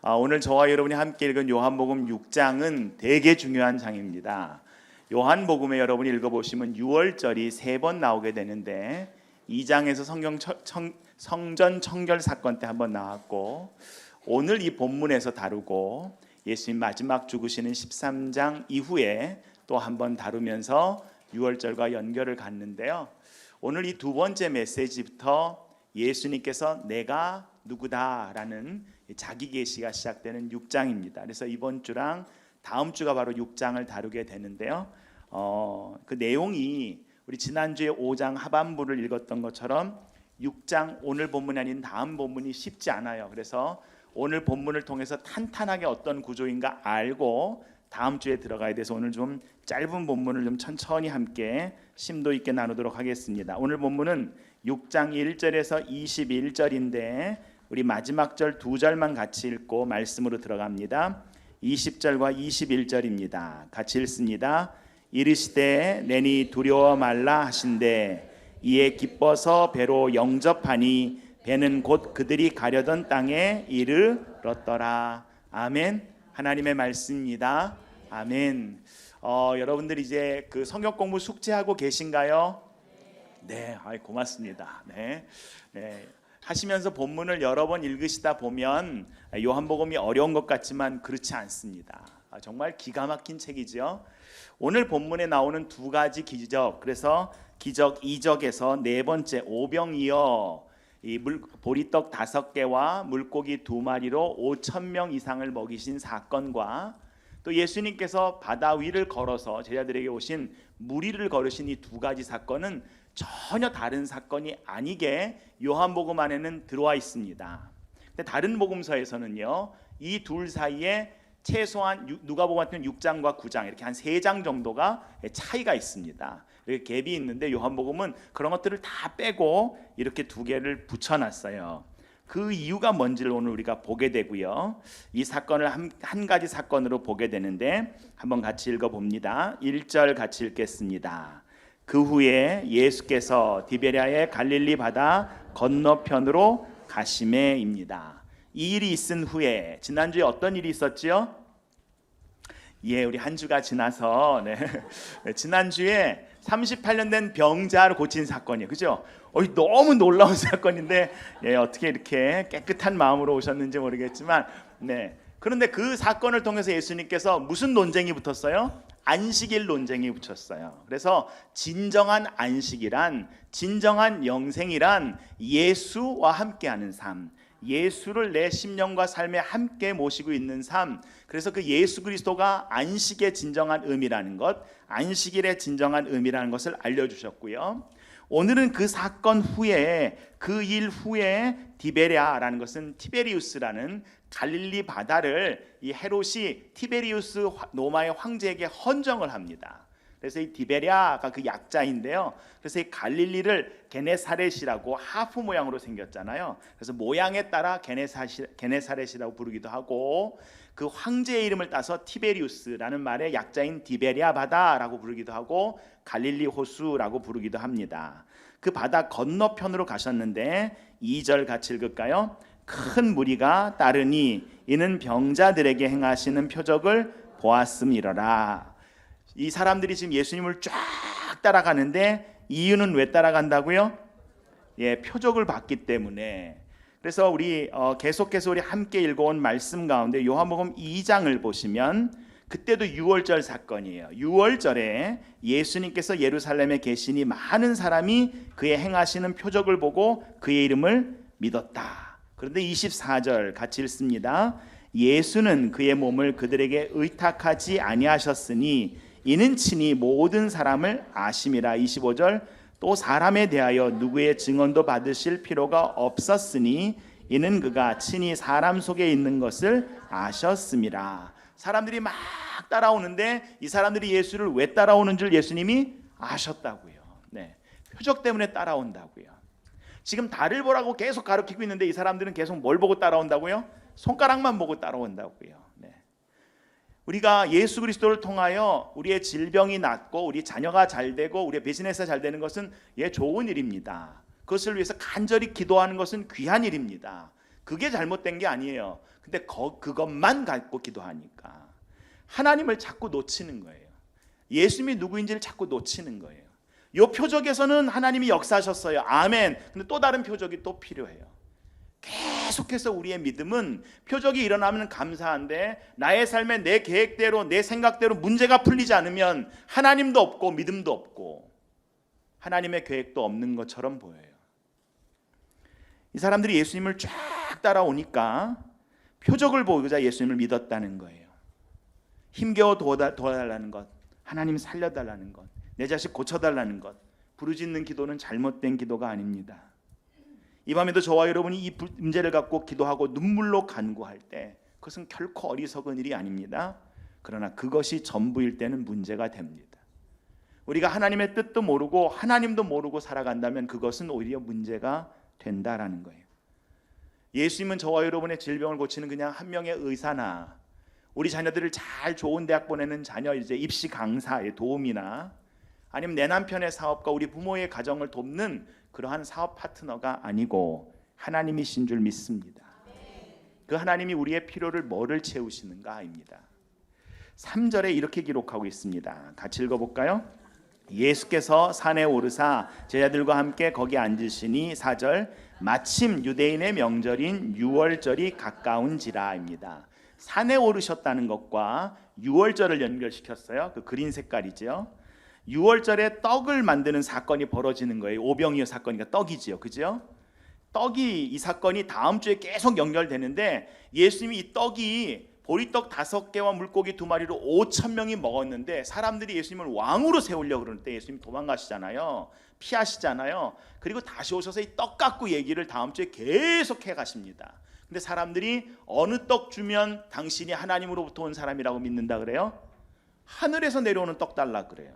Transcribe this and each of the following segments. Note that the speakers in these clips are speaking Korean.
오늘 저와 여러분이 함께 읽은 요한복음 6장은 되게 중요한 장입니다. 요한복음에 여러분이 읽어보시면 6월절이 3번 나오게 되는데 2장에서 성전 청결 사건 때 한번 나왔고, 오늘 이 본문에서 다루고 예수님 마지막 죽으시는 13장 이후에 또 한번 다루면서 6월절과 연결을 갖는데요. 오늘 이 두 번째 메시지부터 예수님께서 내가 누구다라는 자기 계시가 시작되는 6장입니다. 그래서 이번 주랑 다음 주가 바로 6장을 다루게 되는데요. 그 내용이 우리 지난주에 5장 하반부를 읽었던 것처럼 6장 오늘 본문이 아닌 다음 본문이 쉽지 않아요. 그래서 오늘 본문을 통해서 탄탄하게 어떤 구조인가 알고 다음 주에 들어가야 돼서 오늘 좀 짧은 본문을 좀 천천히 함께 심도 있게 나누도록 하겠습니다. 오늘 본문은 6장 1절에서 21절인데 우리 마지막 절 두 절만 같이 읽고 말씀으로 들어갑니다. 20절과 21절입니다. 같이 읽습니다. 이르시되 내니 두려워 말라 하신대 이에 기뻐서 배로 영접하니 배는 곧 그들이 가려던 땅에 이르렀더라. 아멘. 하나님의 말씀입니다. 아멘. 여러분들 이제 그 성경 공부 숙제하고 계신가요? 네, 고맙습니다. 네. 하시면서 본문을 여러 번 읽으시다 보면 요한복음이 어려운 것 같지만 그렇지 않습니다. 정말 기가 막힌 책이죠. 오늘 본문에 나오는 두 가지 기적, 그래서 기적 2적에서 네 번째 오병이어 이 보리떡 5개와 물고기 2마리로 5,000명 이상을 먹이신 사건과 또 예수님께서 바다 위를 걸어서 제자들에게 오신 무리를 걸으신 이 두 가지 사건은 전혀 다른 사건이 아니게 요한복음 안에는 들어와 있습니다. 근데 다른 복음서에서는요, 이 둘 사이에 최소한 누가복음 같은 6장과 9장 이렇게 한 3장 정도가 차이가 있습니다. 이렇게 갭이 있는데 요한복음은 그런 것들을 다 빼고 이렇게 두 개를 붙여놨어요. 그 이유가 뭔지를 오늘 우리가 보게 되고요. 이 사건을 한 가지 사건으로 보게 되는데 한번 같이 읽어봅니다. 1절 같이 읽겠습니다. 그 후에 예수께서 디베랴의 갈릴리 바다 건너편으로 가시매입니다. 이 일이 있은 후에 지난주에 어떤 일이 있었지요? 우리 한 주가 지나서 지난주에 38년 된 병자를 고친 사건이에요. 그죠? 너무 놀라운 사건인데 어떻게 이렇게 깨끗한 마음으로 오셨는지 모르겠지만 그런데 그 사건을 통해서 예수님께서 무슨 논쟁이 붙었어요? 안식일 논쟁이 붙였어요. 그래서 진정한 안식이란, 진정한 영생이란 예수와 함께하는 삶, 예수를 내 심령과 삶에 함께 모시고 있는 삶, 그래서 그 예수 그리스도가 안식의 진정한 의미라는 것, 안식일의 진정한 의미라는 것을 알려주셨고요. 오늘은 그 사건 후에, 그 일 후에 디베랴라는 것은 티베리우스라는 갈릴리 바다를 이 헤롯이 티베리우스 로마의 황제에게 헌정을 합니다. 그래서 이 디베랴가 그 약자인데요. 그래서 이 갈릴리를 게네사렛이라고 하프 모양으로 생겼잖아요. 그래서 모양에 따라 게네사렛이라고 부르기도 하고, 그 황제의 이름을 따서 티베리우스라는 말의 약자인 디베랴 바다라고 부르기도 하고 갈릴리 호수라고 부르기도 합니다. 그 바다 건너편으로 가셨는데 2절 같이 읽을까요? 큰 무리가 따르니 이는 병자들에게 행하시는 표적을 보았음이러라. 이 사람들이 지금 예수님을 쫙 따라가는데 이유는 왜 따라간다고요? 표적을 봤기 때문에. 그래서 우리 계속해서 우리 함께 읽어온 말씀 가운데 요한복음 2장을 보시면 그때도 6월절 사건이에요. 6월절에 예수님께서 예루살렘에 계시니 많은 사람이 그의 행하시는 표적을 보고 그의 이름을 믿었다. 그런데 24절 같이 읽습니다. 예수는 그의 몸을 그들에게 의탁하지 아니하셨으니 이는 친히 모든 사람을 아심이라. 25절 또 사람에 대하여 누구의 증언도 받으실 필요가 없었으니 이는 그가 친히 사람 속에 있는 것을 아셨음이라. 사람들이 막 따라오는데 이 사람들이 예수를 왜 따라오는 줄 예수님이 아셨다고요. 표적 때문에 따라온다고요. 지금 달을 보라고 계속 가르치고 있는데 이 사람들은 계속 뭘 보고 따라온다고요? 손가락만 보고 따라온다고요. 우리가 예수 그리스도를 통하여 우리의 질병이 낫고 우리 자녀가 잘 되고 우리의 비즈니스가 잘 되는 것은 좋은 일입니다. 그것을 위해서 간절히 기도하는 것은 귀한 일입니다. 그게 잘못된 게 아니에요. 근데 그것만 갖고 기도하니까 하나님을 자꾸 놓치는 거예요. 예수님이 누구인지를 자꾸 놓치는 거예요. 이 표적에서는 하나님이 역사하셨어요. 아멘. 근데 또 다른 표적이 또 필요해요. 계속해서 우리의 믿음은 표적이 일어나면 감사한데 나의 삶에 내 계획대로 내 생각대로 문제가 풀리지 않으면 하나님도 없고 믿음도 없고 하나님의 계획도 없는 것처럼 보여요. 이 사람들이 예수님을 쫙 따라오니까 표적을 보고자 예수님을 믿었다는 거예요. 힘겨워 도와달라는 것, 하나님 살려달라는 것, 내 자식 고쳐달라는 것, 부르짖는 기도는 잘못된 기도가 아닙니다. 이 밤에도 저와 여러분이 이 문제를 갖고 기도하고 눈물로 간구할 때 그것은 결코 어리석은 일이 아닙니다. 그러나 그것이 전부일 때는 문제가 됩니다. 우리가 하나님의 뜻도 모르고 하나님도 모르고 살아간다면 그것은 오히려 문제가 된다라는 거예요. 예수님은 저와 여러분의 질병을 고치는 그냥 한 명의 의사나 우리 자녀들을 잘 좋은 대학 보내는 자녀 이제 입시 강사의 도움이나 아니면 내 남편의 사업과 우리 부모의 가정을 돕는 그러한 사업 파트너가 아니고 하나님이신 줄 믿습니다. 그 하나님이 우리의 필요를 뭐를 채우시는가입니다. 3절에 이렇게 기록하고 있습니다. 같이 읽어볼까요? 예수께서 산에 오르사 제자들과 함께 거기 앉으시니 4절 마침 유대인의 명절인 유월절이 가까운지라입니다. 산에 오르셨다는 것과 유월절을 연결시켰어요. 그 그린 색깔이죠. 유월절에 떡을 만드는 사건이 벌어지는 거예요. 오병이어 사건이니까 떡이지요. 그죠? 떡이 이 사건이 다음 주에 계속 연결되는데 예수님이 이 떡이 보리떡 5개와 물고기 2마리로 5,000명이 먹었는데 사람들이 예수님을 왕으로 세우려고 그러는데 예수님이 도망가시잖아요. 피하시잖아요. 그리고 다시 오셔서 이 떡 갖고 얘기를 다음 주에 계속 해 가십니다. 근데 사람들이 어느 떡 주면 당신이 하나님으로부터 온 사람이라고 믿는다 그래요? 하늘에서 내려오는 떡 달라 그래요.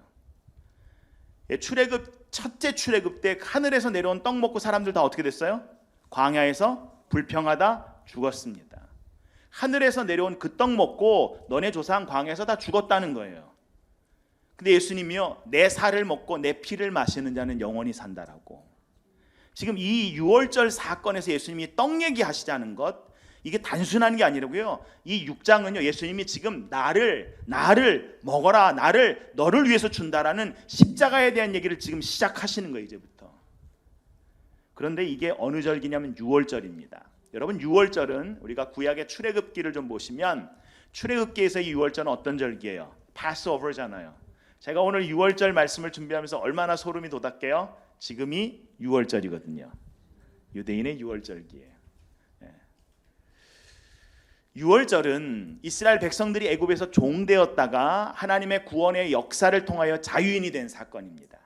첫째 출애굽 때 하늘에서 내려온 떡 먹고 사람들 다 어떻게 됐어요? 광야에서 불평하다 죽었습니다. 하늘에서 내려온 그 떡 먹고 너네 조상 광야에서 다 죽었다는 거예요. 근데 예수님이요, 내 살을 먹고 내 피를 마시는 자는 영원히 산다라고. 지금 이 유월절 사건에서 예수님이 떡 얘기하시자는 것, 이게 단순한 게 아니라고요. 이 6장은요, 예수님이 지금 나를 먹어라, 너를 위해서 준다라는 십자가에 대한 얘기를 지금 시작하시는 거예요, 이제부터. 그런데 이게 어느 절기냐면 유월절입니다. 여러분, 유월절은 우리가 구약의 출애굽기를 좀 보시면 출애굽기에서 이 유월절은 어떤 절기예요? 패스오버잖아요. 제가 오늘 유월절 말씀을 준비하면서 얼마나 소름이 돋았게요? 지금이 유월절이거든요. 유대인의 유월절기예요. 유월절은 이스라엘 백성들이 애굽에서 종되었다가 하나님의 구원의 역사를 통하여 자유인이 된 사건입니다.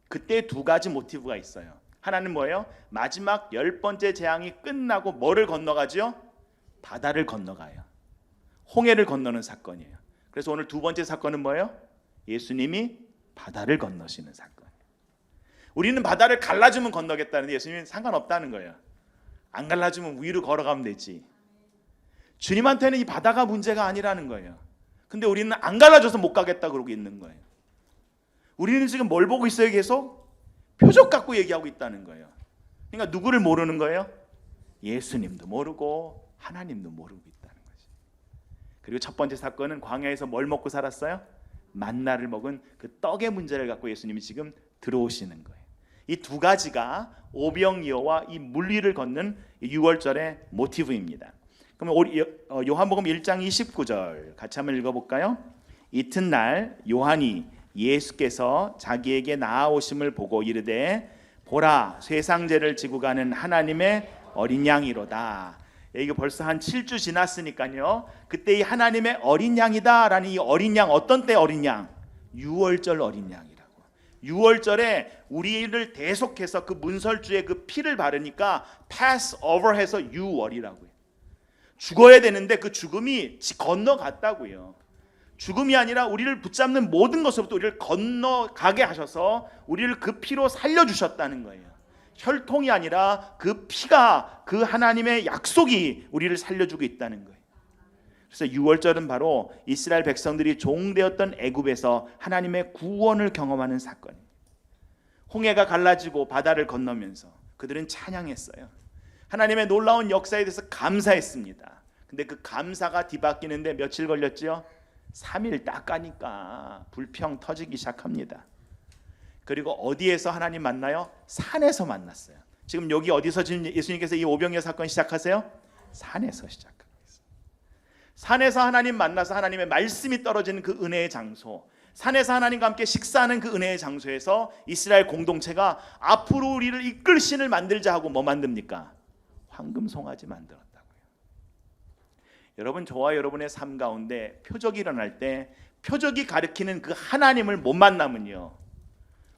그때 2가지 모티브가 있어요. 하나는 뭐예요? 마지막 10번째 재앙이 끝나고 뭐를 건너가죠? 바다를 건너가요. 홍해를 건너는 사건이에요. 그래서 오늘 2번째 사건은 뭐예요? 예수님이 바다를 건너시는 사건. 우리는 바다를 갈라주면 건너겠다는데 예수님은 상관없다는 거예요. 안 갈라주면 위로 걸어가면 되지. 주님한테는 이 바다가 문제가 아니라는 거예요. 근데 우리는 안 갈라줘서 못 가겠다 그러고 있는 거예요. 우리는 지금 뭘 보고 있어요? 계속 표적 갖고 얘기하고 있다는 거예요. 그러니까 누구를 모르는 거예요? 예수님도 모르고 하나님도 모르고 있다는 거죠. 그리고 첫 번째 사건은 광야에서 뭘 먹고 살았어요? 만나를 먹은 그 떡의 문제를 갖고 예수님이 지금 들어오시는 거예요. 이 2가지가 오병이어와 이 물리를 걷는 유월절의 모티브입니다. 그럼 요한복음 1장 29절 같이 한번 읽어볼까요? 이튿날 요한이 예수께서 자기에게 나아오심을 보고 이르되 보라 세상 죄를 지고 가는 하나님의 어린 양이로다. 이게 벌써 한 7주 지났으니까요. 그때 이 하나님의 어린 양이다라는 이 어린 양, 어떤 때 어린 양? 유월절 어린 양이라고. 유월절에 우리를 대속해서 그 문설주에 그 피를 바르니까 pass over 해서 유월이라고요. 죽어야 되는데 그 죽음이 건너갔다고요. 죽음이 아니라 우리를 붙잡는 모든 것으로부터 우리를 건너가게 하셔서 우리를 그 피로 살려주셨다는 거예요. 혈통이 아니라 그 피가, 그 하나님의 약속이 우리를 살려주고 있다는 거예요. 그래서 유월절은 바로 이스라엘 백성들이 종되었던 애굽에서 하나님의 구원을 경험하는 사건입니다. 홍해가 갈라지고 바다를 건너면서 그들은 찬양했어요. 하나님의 놀라운 역사에 대해서 감사했습니다. 근데 그 감사가 뒤바뀌는데 며칠 걸렸죠? 3일 딱 가니까 불평 터지기 시작합니다. 그리고 어디에서 하나님 만나요? 산에서 만났어요. 지금 여기 어디서 지금 예수님께서 이 오병이어 사건 시작하세요? 산에서 시작합니다. 산에서 하나님 만나서 하나님의 말씀이 떨어지는 그 은혜의 장소, 산에서 하나님과 함께 식사하는 그 은혜의 장소에서 이스라엘 공동체가 앞으로 우리를 이끌 신을 만들자 하고 뭐 만듭니까? 황금 송아지 만들었다고요. 여러분, 저와 여러분의 삶 가운데 표적이 일어날 때 표적이 가리키는 그 하나님을 못 만나면요,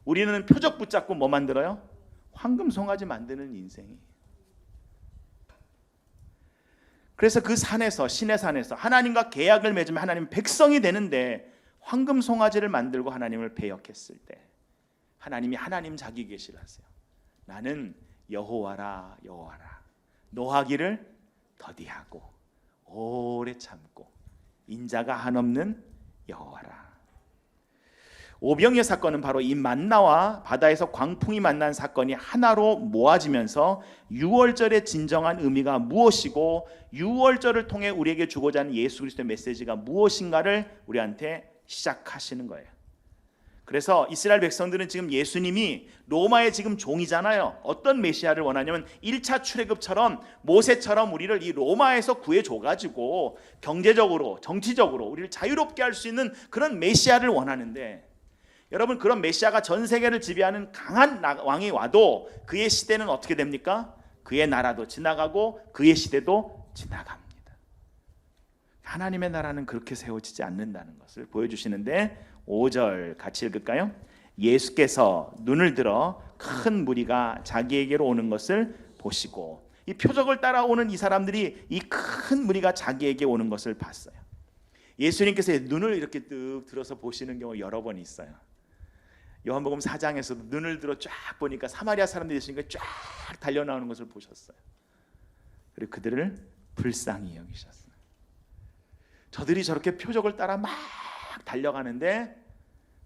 우리는 표적 붙잡고 뭐 만들어요? 황금 송아지 만드는 인생이에요. 그래서 그 산에서, 신의 산에서 하나님과 계약을 맺으면 하나님 백성이 되는데 황금 송아지를 만들고 하나님을 배역했을 때 하나님이 하나님 자기 계시를 하세요. 나는 여호와라 여호와라, 노하기를 더디하고 오래 참고 인자가 한없는 여호와라. 오병이어 사건은 바로 이 만나와 바다에서 광풍이 만난 사건이 하나로 모아지면서 유월절의 진정한 의미가 무엇이고 유월절을 통해 우리에게 주고자 하는 예수 그리스도의 메시지가 무엇인가를 우리한테 시작하시는 거예요. 그래서 이스라엘 백성들은 지금 예수님이 로마의 지금 종이잖아요. 어떤 메시아를 원하냐면 1차 출애굽처럼 모세처럼 우리를 이 로마에서 구해줘가지고 경제적으로 정치적으로 우리를 자유롭게 할 수 있는 그런 메시아를 원하는데, 여러분, 그런 메시아가 전 세계를 지배하는 강한 왕이 와도 그의 시대는 어떻게 됩니까? 그의 나라도 지나가고 그의 시대도 지나갑니다. 하나님의 나라는 그렇게 세워지지 않는다는 것을 보여주시는데 5절 같이 읽을까요? 예수께서 눈을 들어 큰 무리가 자기에게로 오는 것을 보시고, 이 표적을 따라오는 이 사람들이 이 큰 무리가 자기에게 오는 것을 봤어요. 예수님께서 눈을 이렇게 뜩 들어서 보시는 경우 여러 번 있어요. 요한복음 4장에서도 눈을 들어 쫙 보니까 사마리아 사람들이 예수님께 쫙 달려나오는 것을 보셨어요. 그리고 그들을 불쌍히 여기셨어요. 저들이 저렇게 표적을 따라 막 달려가는데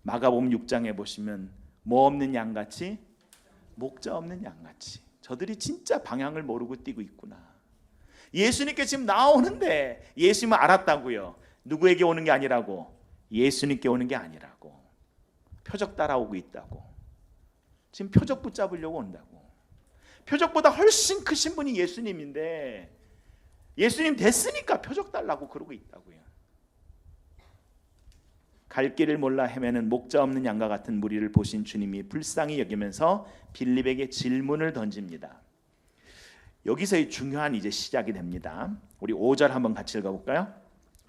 마가복음 6장에 보시면 뭐 없는 양같이, 목자 없는 양같이, 저들이 진짜 방향을 모르고 뛰고 있구나. 예수님께 지금 나오는데 예수님은 알았다고요. 누구에게 오는 게 아니라고? 예수님께 오는 게 아니라고. 표적 따라오고 있다고. 지금 표적 붙잡으려고 온다고. 표적보다 훨씬 크신 분이 예수님인데 예수님 됐으니까 표적 달라고 그러고 있다고요. 갈 길을 몰라 헤매는 목자 없는 양과 같은 무리를 보신 주님이 불쌍히 여기면서 빌립에게 질문을 던집니다. 여기서의 중요한 이제 시작이 됩니다. 우리 5절 한번 같이 읽어볼까요?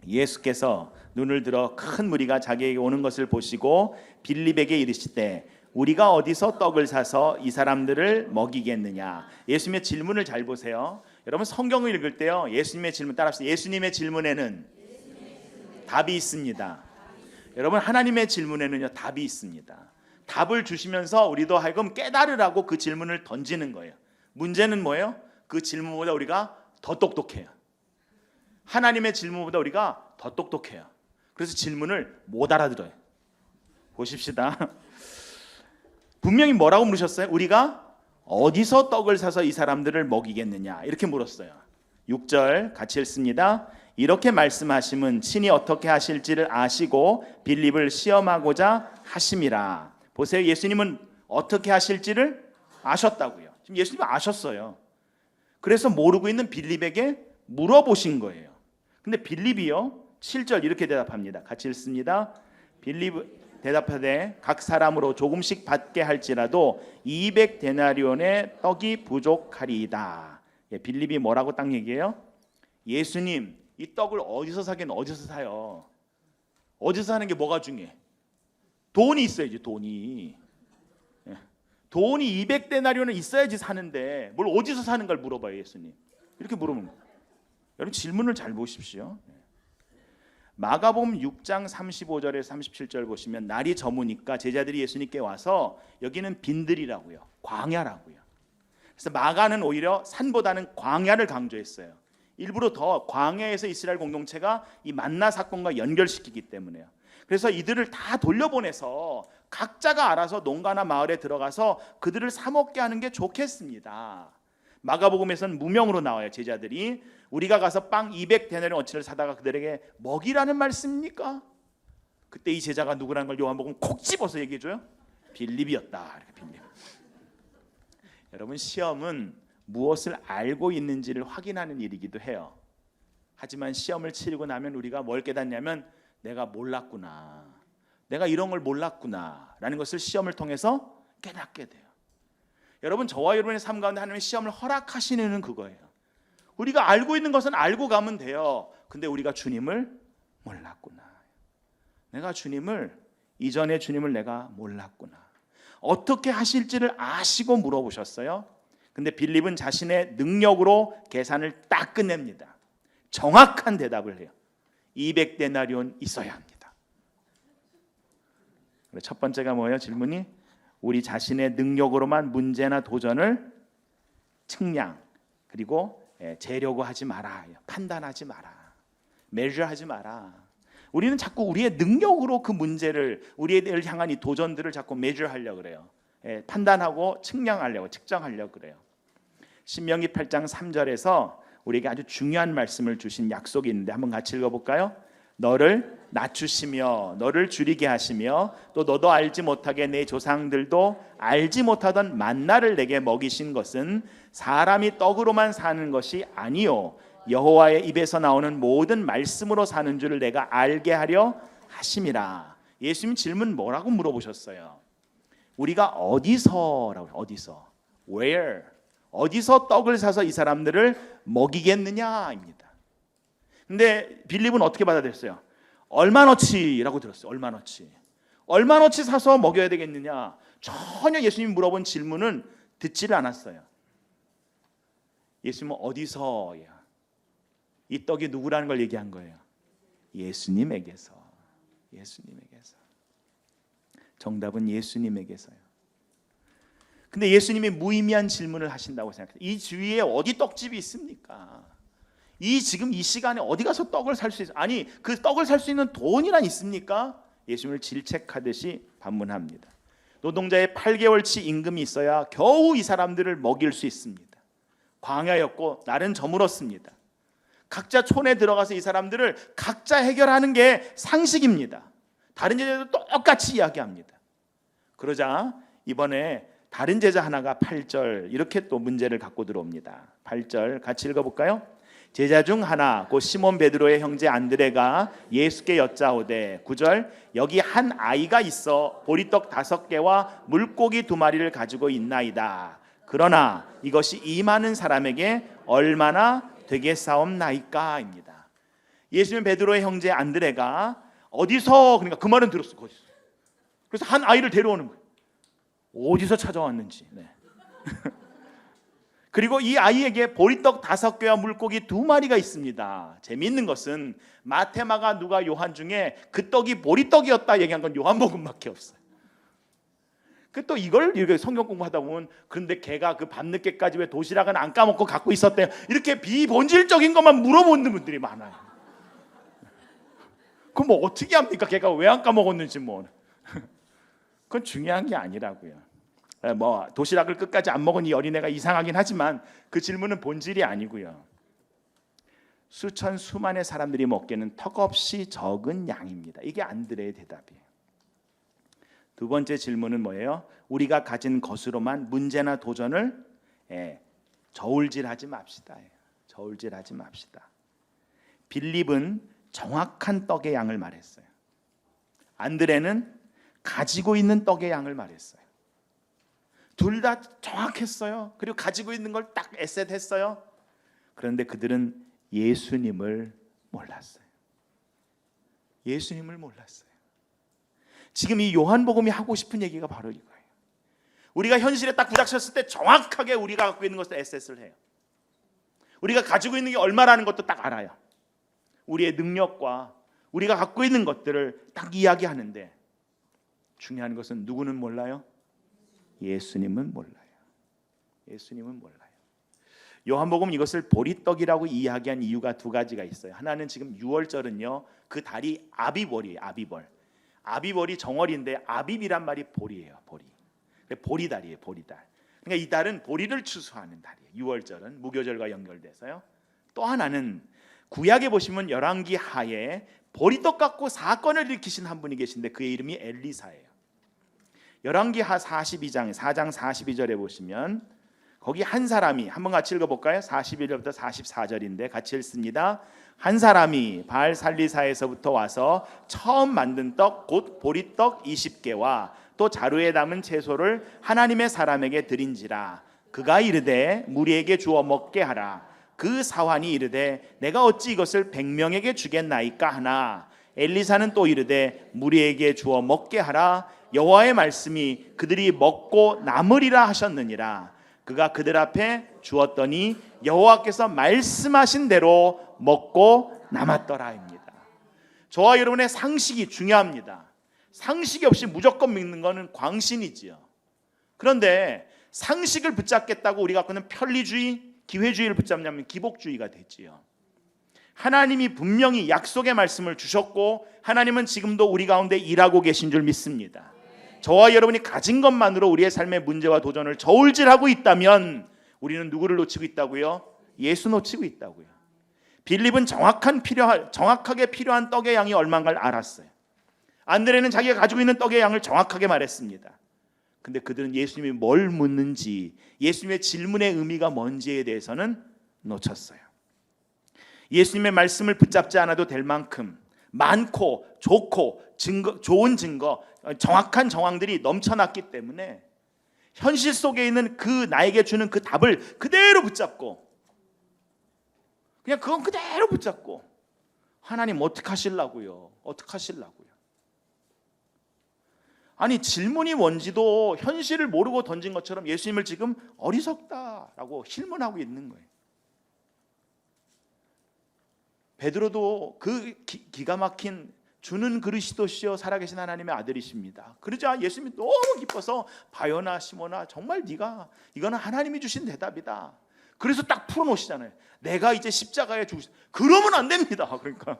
예수께서 눈을 들어 큰 무리가 자기에게 오는 것을 보시고 빌립에게 이르시되 우리가 어디서 떡을 사서 이 사람들을 먹이겠느냐. 예수님의 질문을 잘 보세요. 여러분, 성경을 읽을 때요, 예수님의 질문 따라합시다. 예수님의 질문에는 답이 있습니다. 여러분, 하나님의 질문에는요 답이 있습니다. 답을 주시면서 우리도 하여금 깨달으라고 그 질문을 던지는 거예요. 문제는 뭐예요? 그 질문보다 우리가 더 똑똑해요. 하나님의 질문보다 우리가 더 똑똑해요. 그래서 질문을 못 알아들어요. 보십시다. 분명히 뭐라고 물으셨어요? 우리가 어디서 떡을 사서 이 사람들을 먹이겠느냐, 이렇게 물었어요. 6절 같이 읽습니다. 이렇게 말씀하심은 친히 어떻게 하실지를 아시고 빌립을 시험하고자 하심이라. 보세요, 예수님은 어떻게 하실지를 아셨다고요. 지금 예수님은 아셨어요. 그래서 모르고 있는 빌립에게 물어보신 거예요. 근데 빌립이요 7절 이렇게 대답합니다. 같이 읽습니다. 빌립 대답하되 각 사람으로 조금씩 받게 할지라도 200데나리온의 떡이 부족하리이다. 빌립이 뭐라고 딱 얘기해요? 예수님, 이 떡을 어디서 사긴 어디서 사요? 어디서 사는 게 뭐가 중요해? 돈이 있어야지. 돈이 200데나리온은 있어야지 사는데 뭘 어디서 사는 걸 물어봐요. 예수님 이렇게 물으면, 여러분 질문을 잘 보십시오. 마가복음 6장 35절에서 37절 보시면 날이 저무니까 제자들이 예수님께 와서 여기는 빈들이라고요, 광야라고요. 그래서 마가는 오히려 산보다는 광야를 강조했어요. 일부러 더 광야에서 이스라엘 공동체가 이 만나 사건과 연결시키기 때문에요. 그래서 이들을 다 돌려보내서 각자가 알아서 농가나 마을에 들어가서 그들을 사 먹게 하는 게 좋겠습니다. 마가복음에서는 무명으로 나와요. 제자들이 우리가 가서 빵 200데나리 어치를 사다가 그들에게 먹이라는 말씀입니까? 그때 이 제자가 누구라는 걸 요한복음 콕 집어서 얘기해줘요. 빌립이었다. 이렇게 빌립. 여러분, 시험은 무엇을 알고 있는지를 확인하는 일이기도 해요. 하지만 시험을 치르고 나면 우리가 뭘 깨닫냐면 내가 몰랐구나, 내가 이런 걸 몰랐구나 라는 것을 시험을 통해서 깨닫게 돼요. 여러분, 저와 여러분의 삶 가운데 하나님의 시험을 허락하시는 이유는 그거예요. 우리가 알고 있는 것은 알고 가면 돼요. 근데 우리가 주님을 몰랐구나, 내가 주님을, 이전에 주님을 내가 몰랐구나, 어떻게 하실지를 아시고 물어보셨어요. 근데 빌립은 자신의 능력으로 계산을 딱 끝냅니다. 정확한 대답을 해요. 200데나리온 있어야 합니다. 첫 번째가 뭐예요? 질문이 우리 자신의 능력으로만 문제나 도전을 측량, 그리고 재려고 하지 마라, 판단하지 마라, 메저하지 마라. 우리는 자꾸 우리의 능력으로 그 문제를, 우리를 향한 이 도전들을 자꾸 메저하려고 그래요. 판단하고 측량하려고, 측정하려고 그래요. 신명기 8장 3절에서 우리에게 아주 중요한 말씀을 주신 약속이 있는데 한번 같이 읽어볼까요? 너를 낮추시며 너를 줄이게 하시며 또 너도 알지 못하게 내 조상들도 알지 못하던 만나를 내게 먹이신 것은 사람이 떡으로만 사는 것이 아니요 여호와의 입에서 나오는 모든 말씀으로 사는 줄을 내가 알게 하려 하심이라. 예수님 질문 뭐라고 물어보셨어요? 우리가 어디서라고, 어디서, where, 어디서 떡을 사서 이 사람들을 먹이겠느냐입니다. 근데 빌립은 어떻게 받아들였어요? 얼마너치라고 들었어요. 얼마너치, 얼마너치 사서 먹여야 되겠느냐. 전혀 예수님이 물어본 질문은 듣지를 않았어요. 예수님은 어디서야, 이 떡이 누구라는 걸 얘기한 거예요. 예수님에게서. 예수님에게서. 정답은 예수님에게서요. 근데 예수님이 무의미한 질문을 하신다고 생각해요. 이 주위에 어디 떡집이 있습니까? 지금 이 시간에 어디 가서 떡을 살 수 있어요? 아니, 그 떡을 살 수 있는 돈이란 있습니까? 예수님을 질책하듯이 반문합니다. 노동자의 8개월치 임금이 있어야 겨우 이 사람들을 먹일 수 있습니다. 광야였고 날은 저물었습니다. 각자 촌에 들어가서 이 사람들을 각자 해결하는 게 상식입니다. 다른 제자들도 똑같이 이야기합니다. 그러자 이번에 다른 제자 하나가 8절 이렇게 또 문제를 갖고 들어옵니다. 8절 같이 읽어볼까요? 제자 중 하나 곧 시몬 베드로의 형제 안드레가 예수께 여짜오되 9절 여기 한 아이가 있어 보리떡 5개와 물고기 2마리를 가지고 있나이다. 그러나 이것이 이 많은 사람에게 얼마나 되겠사옵나이까입니다. 예수님 베드로의 형제 안드레가 어디서, 그러니까 그 말은 들었어. 그래서 한 아이를 데려오는 거예요. 어디서 찾아왔는지. 네. 그리고 이 아이에게 보리떡 5개와 물고기 2마리가 있습니다. 재미있는 것은 마태, 마가, 누가, 요한 중에 그 떡이 보리떡이었다 얘기한 건 요한복음밖에 없어요. 그 또 이걸 이렇게 성경 공부하다 보면 그런데 걔가 그 밤늦게까지 왜 도시락은 안 까먹고 갖고 있었대요. 이렇게 비본질적인 것만 물어보는 분들이 많아요. 그럼 뭐 어떻게 합니까? 걔가 왜 안 까먹었는지 뭐. 그건 중요한 게 아니라고요. 뭐 도시락을 끝까지 안 먹은 이 어린애가 이상하긴 하지만 그 질문은 본질이 아니고요. 수천 수만의 사람들이 먹기에는 턱없이 적은 양입니다. 이게 안드레의 대답이에요. 두 번째 질문은 뭐예요? 우리가 가진 것으로만 문제나 도전을 저울질하지 맙시다. 저울질하지 맙시다. 빌립은 정확한 떡의 양을 말했어요. 안드레는 가지고 있는 떡의 양을 말했어요. 둘 다 정확했어요. 그리고 가지고 있는 걸 딱 에셋했어요. 그런데 그들은 예수님을 몰랐어요. 예수님을 몰랐어요. 지금 이 요한복음이 하고 싶은 얘기가 바로 이거예요. 우리가 현실에 딱 부닥쳤을 때 정확하게 우리가 갖고 있는 것을 에셋을 해요. 우리가 가지고 있는 게 얼마라는 것도 딱 알아요. 우리의 능력과 우리가 갖고 있는 것들을 딱 이야기하는데 중요한 것은 누구는 몰라요? 예수님은 몰라요. 예수님은 몰라요. 요한복음은 이것을 보리떡이라고 이야기한 이유가 두 가지가 있어요. 하나는 지금 6월절은요, 그 달이 아비벌이에요. 아비벌. 아비벌이 정월인데 아비비란 말이 보리예요. 보리. 보리달이에요. 보리달. 그러니까 이달은 보리를 추수하는 달이에요. 6월절은 무교절과 연결돼서요. 또 하나는 구약에 보시면 열왕기 하에 보리떡 갖고 사건을 일으키신 한 분이 계신데 그의 이름이 엘리사예요. 열왕기 하 42장 4장 42절에 보시면 거기 한 사람이, 한번 같이 읽어볼까요? 41절부터 44절인데 같이 읽습니다. 한 사람이 바알 살리사에서부터 와서 처음 만든 떡 곧 보리떡 20개와 또 자루에 담은 채소를 하나님의 사람에게 드린지라. 그가 이르되 무리에게 주어 먹게 하라. 그 사환이 이르되 내가 어찌 이것을 100명에게 주겠나이까 하나. 엘리사는 또 이르되 무리에게 주어 먹게 하라. 여호와의 말씀이 그들이 먹고 남으리라 하셨느니라. 그가 그들 앞에 주었더니 여호와께서 말씀하신 대로 먹고 남았더라입니다. 저와 여러분의 상식이 중요합니다. 상식이 없이 무조건 믿는 것은 광신이지요. 그런데 상식을 붙잡겠다고 우리가 갖고 있는 편리주의, 기회주의를 붙잡냐면 기복주의가 되지요. 하나님이 분명히 약속의 말씀을 주셨고 하나님은 지금도 우리 가운데 일하고 계신 줄 믿습니다. 저와 여러분이 가진 것만으로 우리의 삶의 문제와 도전을 저울질하고 있다면 우리는 누구를 놓치고 있다고요? 예수 놓치고 있다고요. 빌립은 정확하게 필요한 떡의 양이 얼마인가를 알았어요. 안드레는 자기가 가지고 있는 떡의 양을 정확하게 말했습니다. 근데 그들은 예수님이 뭘 묻는지, 예수님의 질문의 의미가 뭔지에 대해서는 놓쳤어요. 예수님의 말씀을 붙잡지 않아도 될 만큼 많고 좋고 좋은 증거, 정확한 정황들이 넘쳐났기 때문에 현실 속에 있는 그 나에게 주는 그 답을 그대로 붙잡고 그냥 그건 그대로 붙잡고 하나님 어떻게 하시려고요? 어떻게 하시려고요? 아니 질문이 뭔지도 현실을 모르고 던진 것처럼 예수님을 지금 어리석다라고 실문하고 있는 거예요. 베드로도 그 기가 막힌 주는 그리스도시요 살아계신 하나님의 아들이십니다. 그러자 예수님이 너무 기뻐서 바요나 시모나 정말 네가 이거는 하나님이 주신 대답이다. 그래서 딱 풀어놓으시잖아요. 내가 이제 십자가에 죽으시. 그러면 안 됩니다. 그러니까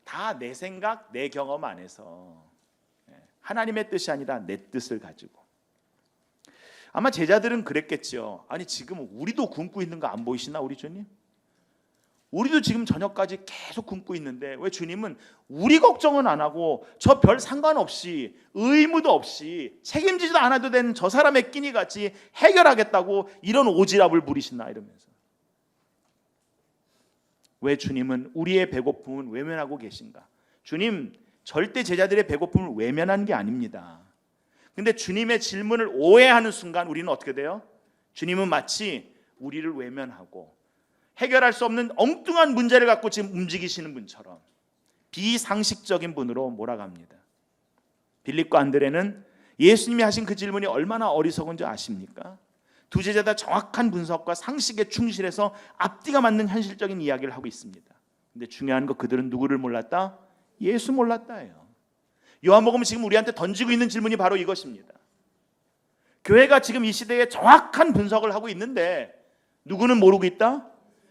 다 내 생각, 내 경험 안에서 하나님의 뜻이 아니라 내 뜻을 가지고. 아마 제자들은 그랬겠죠. 아니 지금 우리도 굶고 있는 거 안 보이시나 우리 주님? 우리도 지금 저녁까지 계속 굶고 있는데 왜 주님은 우리 걱정은 안 하고 저 별 상관없이 의무도 없이 책임지지도 않아도 되는 저 사람의 끼니같이 해결하겠다고 이런 오지랖을 부리시나 이러면서. 왜 주님은 우리의 배고픔은 외면하고 계신가? 주님 절대 제자들의 배고픔을 외면한 게 아닙니다. 근데 주님의 질문을 오해하는 순간 우리는 어떻게 돼요? 주님은 마치 우리를 외면하고 해결할 수 없는 엉뚱한 문제를 갖고 지금 움직이시는 분처럼 비상식적인 분으로 몰아갑니다. 빌립과 안드레는 예수님이 하신 그 질문이 얼마나 어리석은지 아십니까? 두 제자 다 정확한 분석과 상식에 충실해서 앞뒤가 맞는 현실적인 이야기를 하고 있습니다. 근데 중요한 거 그들은 누구를 몰랐다? 예수 몰랐다예요. 요한복음은 지금 우리한테 던지고 있는 질문이 바로 이것입니다. 교회가 지금 이 시대에 정확한 분석을 하고 있는데 누구는 모르고 있다?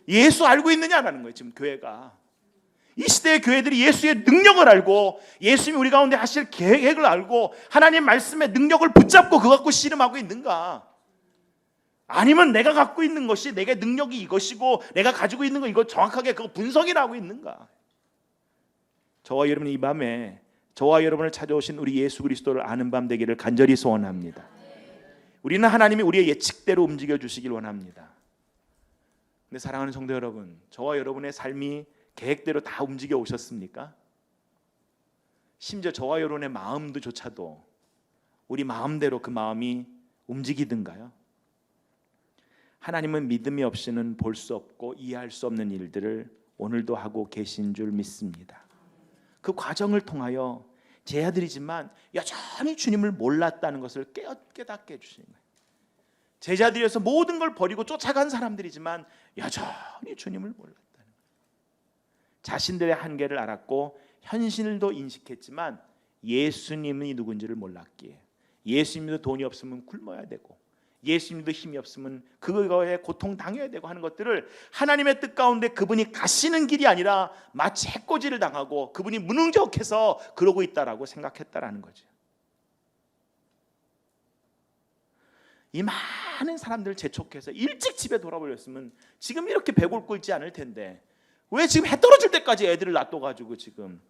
예수 알고 있느냐라는 거예요. 지금 교회가 이 시대의 교회들이 예수의 능력을 알고 예수님이 우리 가운데 하실 계획을 알고 하나님 말씀의 능력을 붙잡고 그거 갖고 씨름하고 있는가? 아니면 내가 갖고 있는 것이 내게 능력이 이것이고 내가 가지고 있는 거 이거 정확하게 그거 분석을 하고 있는가? 저와 여러분이 이 밤에 저와 여러분을 찾아오신 우리 예수 그리스도를 아는 밤 되기를 간절히 소원합니다. 우리는 하나님이 우리의 예측대로 움직여 주시길 원합니다. 근데 사랑하는 성도 여러분, 저와 여러분의 삶이 계획대로 다 움직여 오셨습니까? 심지어 저와 여러분의 마음도조차도 우리 마음대로 그 마음이 움직이든가요? 하나님은 믿음이 없이는 볼 수 없고 이해할 수 없는 일들을 오늘도 하고 계신 줄 믿습니다. 그 과정을 통하여 제자들이지만 여전히 주님을 몰랐다는 것을 깨닫게 해주시는 거예요. 제자들이어서 모든 걸 버리고 쫓아간 사람들이지만 여전히 주님을 몰랐다는 거예요. 자신들의 한계를 알았고 현실도 인식했지만 예수님이 누군지를 몰랐기에 예수님도 돈이 없으면 굶어야 되고 예수님도 힘이 없으면 그거에 고통당해야 되고 하는 것들을 하나님의 뜻 가운데 그분이 가시는 길이 아니라 마치 해코지를 당하고 그분이 무능력해서 그러고 있다라고 생각했다라는 거죠. 이 많은 사람들을 재촉해서 일찍 집에 돌아버렸으면 지금 이렇게 배골 끓지 않을 텐데 왜 지금 해 떨어질 때까지 애들을 놔둬가지고 지금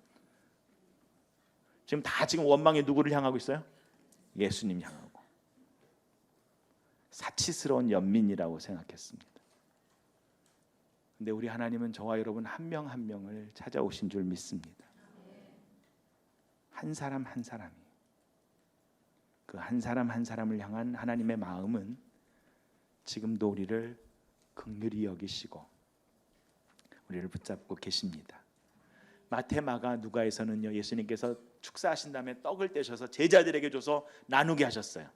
다 지금 원망이 누구를 향하고 있어요? 예수님 향하고. 사치스러운 연민이라고 생각했습니다. 근데 우리 하나님은 저와 여러분 한 명 한 명을 찾아오신 줄 믿습니다. 한 사람 한 사람이, 그 한 사람 한 사람을 향한 하나님의 마음은 지금도 우리를 긍휼히 여기시고 우리를 붙잡고 계십니다. 마태, 마가, 누가에서는요, 예수님께서 축사하신 다음에 떡을 떼셔서 제자들에게 줘서 나누게 하셨어요.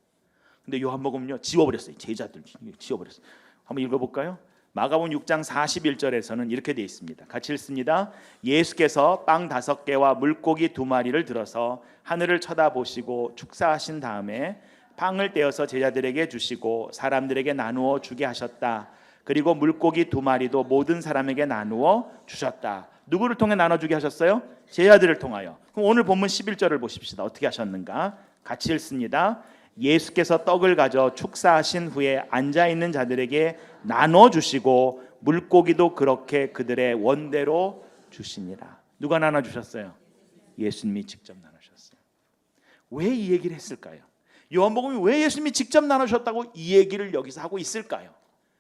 근데 요한복음은요, 지워버렸어요. 제자들 지워버렸어요. 한번 읽어볼까요? 마가복음 6장 41절에서는 이렇게 되어 있습니다. 같이 읽습니다. 예수께서 빵 5개와 물고기 2마리를 들어서 하늘을 쳐다보시고 축사하신 다음에 빵을 떼어서 제자들에게 주시고 사람들에게 나누어 주게 하셨다. 그리고 물고기 2마리도 모든 사람에게 나누어 주셨다. 누구를 통해 나눠주게 하셨어요? 제자들을 통하여. 그럼 오늘 본문 11절을 보십시다. 어떻게 하셨는가? 같이 읽습니다. 예수께서 떡을 가져 축사하신 후에 앉아있는 자들에게 나눠주시고 물고기도 그렇게 그들의 원대로 주시니라. 누가 나눠주셨어요? 예수님이 직접 나누셨어요. 왜 이 얘기를 했을까요? 요한복음이 왜 예수님이 직접 나누셨다고 이 얘기를 여기서 하고 있을까요?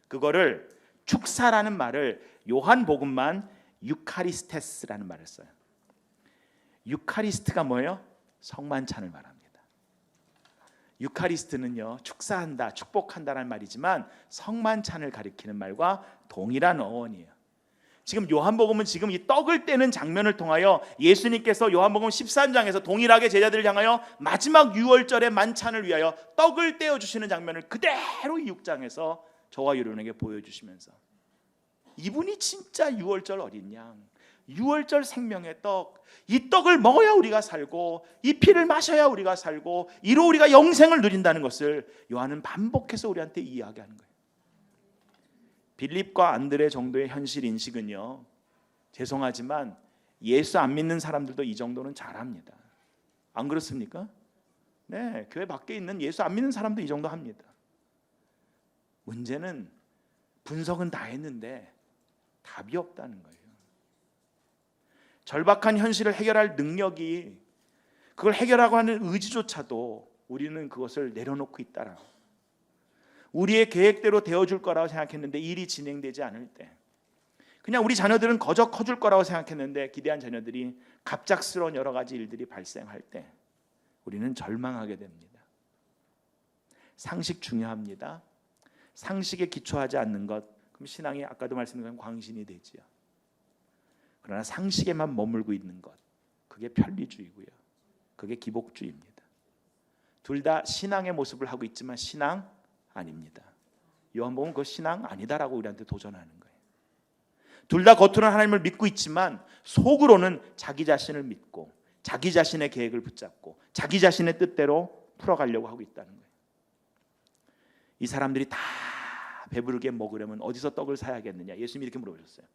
그거를 축사라는 말을 요한복음만 유카리스테스라는 말을 써요. 유카리스트가 뭐예요? 성만찬을 말합니다. 유카리스트는요, 축사한다, 축복한다는 말이지만 성만찬을 가리키는 말과 동일한 어원이에요. 지금 요한복음은 지금 이 떡을 떼는 장면을 통하여 예수님께서 요한복음 13장에서 동일하게 제자들을 향하여 마지막 유월절의 만찬을 위하여 떡을 떼어 주시는 장면을 그대로 이 6장에서 저와 여러분에게 보여주시면서 이분이 진짜 유월절 어린 양, 유월절 생명의 떡, 이 떡을 먹어야 우리가 살고 이 피를 마셔야 우리가 살고 이로 우리가 영생을 누린다는 것을 요한은 반복해서 우리한테 이야기하는 거예요. 빌립과 안드레 정도의 현실 인식은요, 죄송하지만 예수 안 믿는 사람들도 이 정도는 잘합니다. 안 그렇습니까? 네, 교회 밖에 있는 예수 안 믿는 사람도 이 정도 합니다. 문제는 분석은 다 했는데 답이 없다는 거예요. 절박한 현실을 해결할 능력이, 그걸 해결하고 하는 의지조차도 우리는 그것을 내려놓고 있다라. 우리의 계획대로 되어줄 거라고 생각했는데 일이 진행되지 않을 때, 그냥 우리 자녀들은 거저 커줄 거라고 생각했는데 기대한 자녀들이 갑작스러운 여러 가지 일들이 발생할 때 우리는 절망하게 됩니다. 상식 중요합니다. 상식에 기초하지 않는 것, 그럼 신앙이 아까도 말씀드린 광신이 되지요. 그러나 상식에만 머물고 있는 것, 그게 편리주의고요, 그게 기복주의입니다. 둘 다 신앙의 모습을 하고 있지만 신앙 아닙니다. 요한복음은 그 신앙 아니다라고 우리한테 도전하는 거예요. 둘 다 겉으로는 하나님을 믿고 있지만 속으로는 자기 자신을 믿고 자기 자신의 계획을 붙잡고 자기 자신의 뜻대로 풀어가려고 하고 있다는 거예요. 이 사람들이 다 배부르게 먹으려면 어디서 떡을 사야겠느냐? 예수님이 이렇게 물어보셨어요.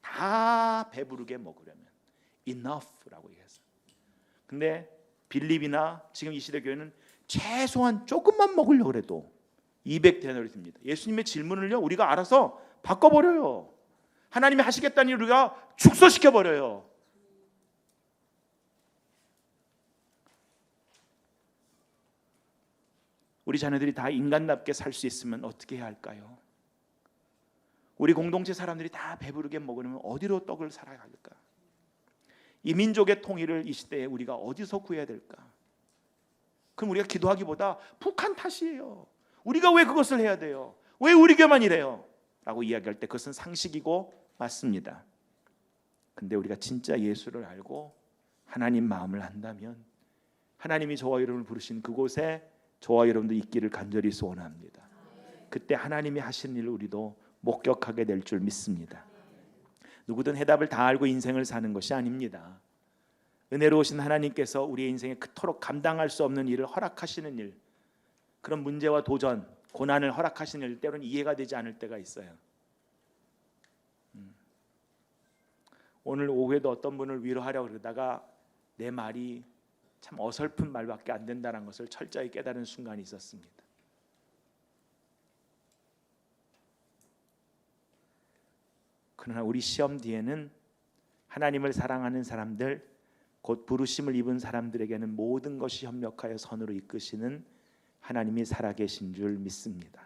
다 배부르게 먹으려면 enough라고 얘기했어요. 근데 빌립이나 지금 이 시대 교회는 최소한 조금만 먹으려고 해도 200데나리 듭니다. 예수님의 질문을요, 우리가 알아서 바꿔버려요. 하나님이 하시겠다니 우리가 축소시켜버려요. 우리 자녀들이 다 인간답게 살 수 있으면 어떻게 해야 할까요? 우리 공동체 사람들이 다 배부르게 먹으려면 어디로 떡을 사야 할까? 이 민족의 통일을 이 시대에 우리가 어디서 구해야 될까? 그럼 우리가 기도하기보다 북한 탓이에요. 우리가 왜 그것을 해야 돼요? 왜 우리 교만 이래요? 라고 이야기할 때 그것은 상식이고 맞습니다. 근데 우리가 진짜 예수를 알고 하나님 마음을 안다면 하나님이 저와 여러분을 부르신 그곳에 저와 여러분도 있기를 간절히 소원합니다. 그때 하나님이 하시는 일을 우리도 목격하게 될 줄 믿습니다. 누구든 해답을 다 알고 인생을 사는 것이 아닙니다. 은혜로우신 하나님께서 우리의 인생에 그토록 감당할 수 없는 일을 허락하시는 일, 그런 문제와 도전, 고난을 허락하시는 일, 때로는 이해가 되지 않을 때가 있어요. 오늘 오후에도 어떤 분을 위로하려고 그러다가 내 말이 참 어설픈 말밖에 안 된다는 것을 철저히 깨달은 순간이 있었습니다. 그러나 우리 시험 뒤에는 하나님을 사랑하는 사람들, 곧 부르심을 입은 사람들에게는 모든 것이 협력하여 선으로 이끄시는 하나님이 살아계신 줄 믿습니다.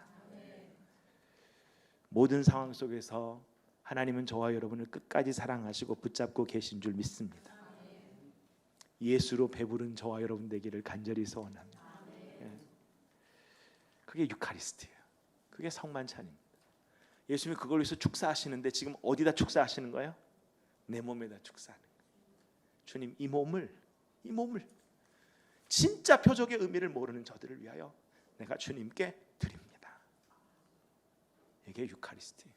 모든 상황 속에서 하나님은 저와 여러분을 끝까지 사랑하시고 붙잡고 계신 줄 믿습니다. 예수로 배부른 저와 여러분 되기를 간절히 소원합니다. 그게 유카리스트예요. 그게 성만찬입니다. 예수님이 그걸 위해서 축사하시는데 지금 어디다 축사하시는 거예요? 내 몸에다 축사하는 거예요. 주님, 이 몸을 진짜 표적의 의미를 모르는 저들을 위하여 내가 주님께 드립니다. 이게 유카리스트예요.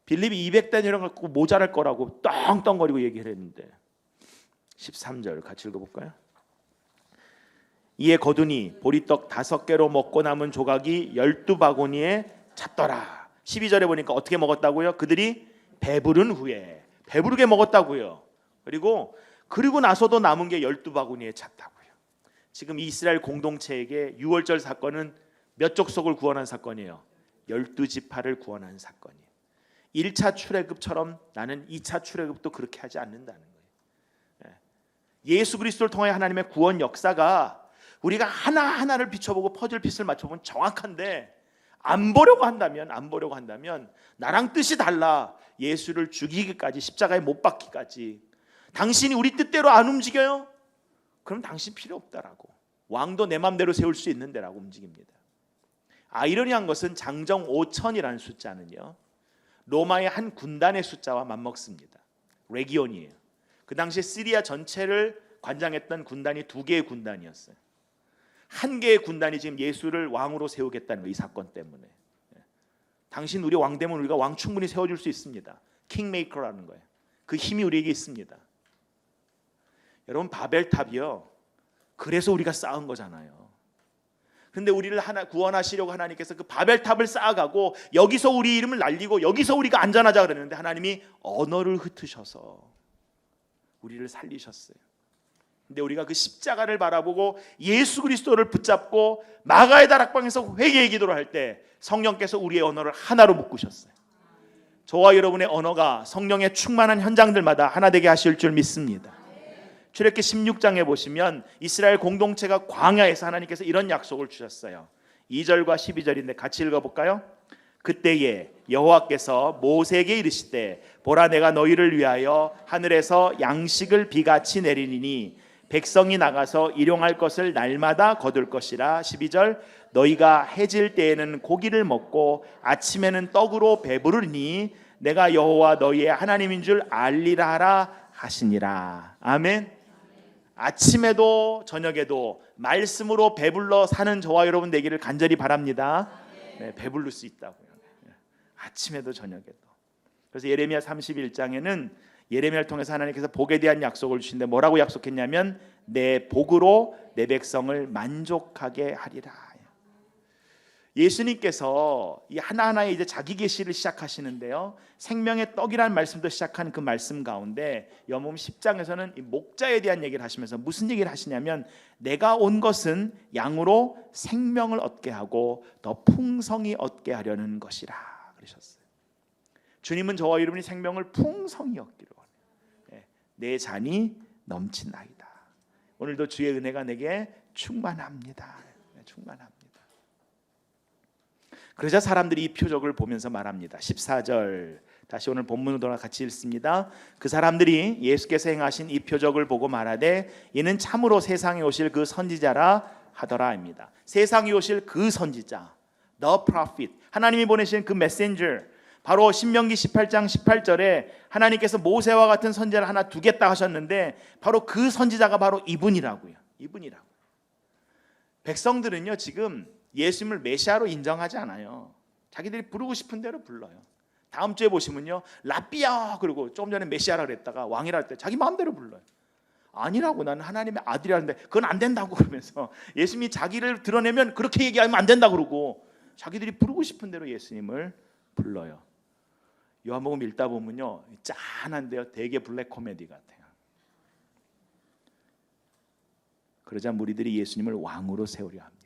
빌립이 200데나리온 갖고 모자랄 거라고 떵떵거리고 얘기를 했는데 13절 같이 읽어볼까요? 이에 거두니 보리떡 5개로 먹고 남은 조각이 12바구니에 찼더라. 12절에 보니까 어떻게 먹었다고요? 그들이 배부른 후에 배부르게 먹었다고요. 그리고 나서도 남은 게 12바구니에 찼다고요. 지금 이스라엘 공동체에게 유월절 사건은 몇 족속을 구원한 사건이에요? 12지파를 구원한 사건이에요. 1차 출애굽처럼 나는 2차 출애굽도 그렇게 하지 않는다는 거예요. 예수 그리스도를 통해 하나님의 구원 역사가 우리가 하나하나를 비춰보고 퍼즐핏을 맞춰보면 정확한데 안 보려고 한다면 나랑 뜻이 달라. 예수를 죽이기까지, 십자가에 못 박기까지 당신이 우리 뜻대로 안 움직여요? 그럼 당신 필요 없다라고. 왕도 내 맘대로 세울 수 있는데라고 움직입니다. 아이러니한 것은 장정 5천이라는 숫자는요, 로마의 한 군단의 숫자와 맞먹습니다. 레기온이에요. 그 당시에 시리아 전체를 관장했던 군단이 2개의 군단이었어요. 한 개의 군단이 지금 예수를 왕으로 세우겠다는 거예요. 이 사건 때문에. 당신 우리 왕 되면 우리가 왕 충분히 세워줄 수 있습니다. 킹메이커라는 거예요. 그 힘이 우리에게 있습니다. 여러분, 바벨탑이요, 그래서 우리가 쌓은 거잖아요. 근데 우리를 구원하시려고 하나님께서 그 바벨탑을 쌓아가고 여기서 우리 이름을 날리고 여기서 우리가 안전하자 그랬는데 하나님이 언어를 흩으셔서 우리를 살리셨어요. 근데 우리가 그 십자가를 바라보고 예수 그리스도를 붙잡고 마가의 다락방에서 회개의 기도를 할 때 성령께서 우리의 언어를 하나로 묶으셨어요. 저와 여러분의 언어가 성령의 충만한 현장들마다 하나 되게 하실 줄 믿습니다. 출애굽기 16장에 보시면 이스라엘 공동체가 광야에서 하나님께서 이런 약속을 주셨어요. 2절과 12절인데 같이 읽어볼까요? 그때에 여호와께서 모세에게 이르시되 보라, 내가 너희를 위하여 하늘에서 양식을 비같이 내리니 백성이 나가서 일용할 것을 날마다 거둘 것이라. 12절, 너희가 해질 때에는 고기를 먹고 아침에는 떡으로 배부르니 내가 여호와 너희의 하나님인 줄 알리라 하라 하시니라. 아멘. 아침에도 저녁에도 말씀으로 배불러 사는 저와 여러분 되기를 간절히 바랍니다. 네, 배부를 수 있다고요. 아침에도 저녁에도. 그래서 예레미야 31장에는 예레미야를 통해서 하나님께서 복에 대한 약속을 주신데 뭐라고 약속했냐면 내 복으로 내 백성을 만족하게 하리라. 예수님께서 이 하나하나의 이제 자기 계시를 시작하시는데요, 생명의 떡이라는 말씀도 시작한 그 말씀 가운데 요한복음 10장에서는 이 목자에 대한 얘기를 하시면서 무슨 얘기를 하시냐면 내가 온 것은 양으로 생명을 얻게 하고 더 풍성히 얻게 하려는 것이라 그러셨어요. 주님은 저와 여러분이 생명을 풍성히 얻기를 원해요. 내 잔이 넘친나이다. 오늘도 주의 은혜가 내게 충만합니다. 충만합니다. 그러자 사람들이 이 표적을 보면서 말합니다. 14절 다시 오늘 본문으로 돌아 같이 읽습니다. 그 사람들이 예수께서 행하신 이 표적을 보고 말하되 이는 참으로 세상에 오실 그 선지자라 하더라입니다. 세상에 오실 그 선지자, the prophet, 하나님이 보내신 그 메신저, 바로 신명기 18장 18절에 하나님께서 모세와 같은 선지자를 하나 두겠다 하셨는데 바로 그 선지자가 바로 이분이라고요. 이분이라고. 백성들은요 지금 예수님을 메시아로 인정하지 않아요. 자기들이 부르고 싶은 대로 불러요. 다음 주에 보시면요, 라비야 그리고 조금 전에 메시아라 그랬다가 왕이라 할 때 자기 마음대로 불러요. 아니라고, 나는 하나님의 아들이라는데 그건 안 된다고 그러면서 예수님이 자기를 드러내면 그렇게 얘기하면 안 된다 그러고 자기들이 부르고 싶은 대로 예수님을 불러요. 요한복음 읽다 보면요 짠한데요, 되게 블랙 코미디 같아요. 그러자 무리들이 예수님을 왕으로 세우려 합니다.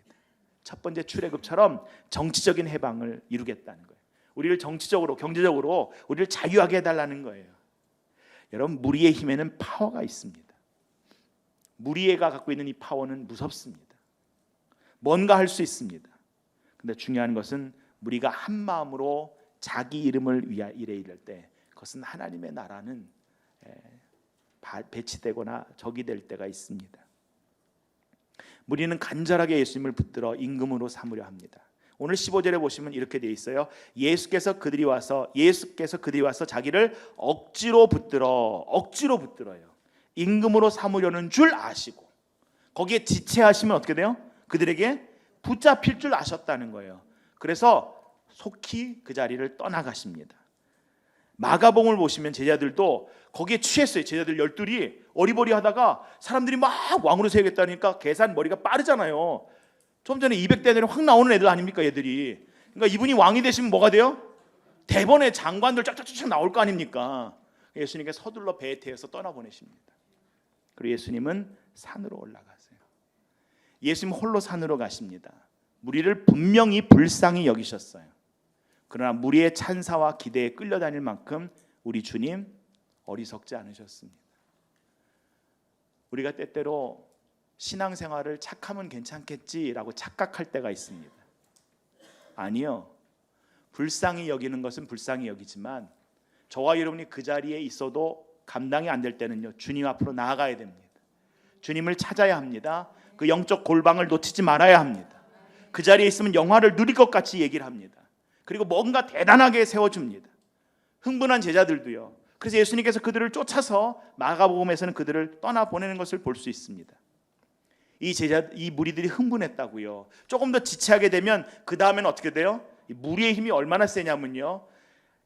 첫 번째 출애굽처럼 정치적인 해방을 이루겠다는 거예요. 우리를 정치적으로, 경제적으로 우리를 자유하게 해달라는 거예요. 여러분, 무리의 힘에는 파워가 있습니다. 무리가 갖고 있는 이 파워는 무섭습니다. 뭔가 할 수 있습니다. 근데 중요한 것은 무리가 한 마음으로 자기 이름을 위하여 이를 때, 그것은 하나님의 나라는 배치되거나 적이 될 때가 있습니다. 무리는 간절하게 예수님을 붙들어 임금으로 삼으려 합니다. 오늘 15절에 보시면 이렇게 되어 있어요. 예수께서 그들이 와서 자기를 억지로 붙들어요. 임금으로 삼으려는 줄 아시고, 거기에 지체하시면 어떻게 돼요? 그들에게 붙잡힐 줄 아셨다는 거예요. 그래서 속히 그 자리를 떠나가십니다. 마가복음을 보시면 제자들도 거기에 취했어요. 제자들 12이 어리버리하다가 사람들이 막 왕으로 세우겠다니까 계산 머리가 빠르잖아요. 좀 전에 200대들이 확 나오는 애들 아닙니까, 얘들이. 그러니까 이분이 왕이 되시면 뭐가 돼요? 대번에 장관들 쫙쫙쫙 나올 거 아닙니까? 예수님께 서둘러 배에 태워서 떠나보내십니다. 그리고 예수님은 산으로 올라가세요. 예수님 홀로 산으로 가십니다. 무리를 분명히 불쌍히 여기셨어요. 그러나 무리의 찬사와 기대에 끌려다닐 만큼 우리 주님 어리석지 않으셨습니다. 우리가 때때로 신앙생활을 착하면 괜찮겠지라고 착각할 때가 있습니다. 아니요. 불쌍히 여기는 것은 불쌍히 여기지만 저와 여러분이 그 자리에 있어도 감당이 안 될 때는요, 주님 앞으로 나아가야 됩니다. 주님을 찾아야 합니다. 그 영적 골방을 놓치지 말아야 합니다. 그 자리에 있으면 영화를 누릴 것 같이 얘기를 합니다. 그리고 뭔가 대단하게 세워줍니다. 흥분한 제자들도요. 그래서 예수님께서 그들을 쫓아서 마가복음에서는 그들을 떠나보내는 것을 볼 수 있습니다. 이 무리들이 흥분했다고요. 조금 더 지체하게 되면 그 다음에는 어떻게 돼요? 이 무리의 힘이 얼마나 세냐면요,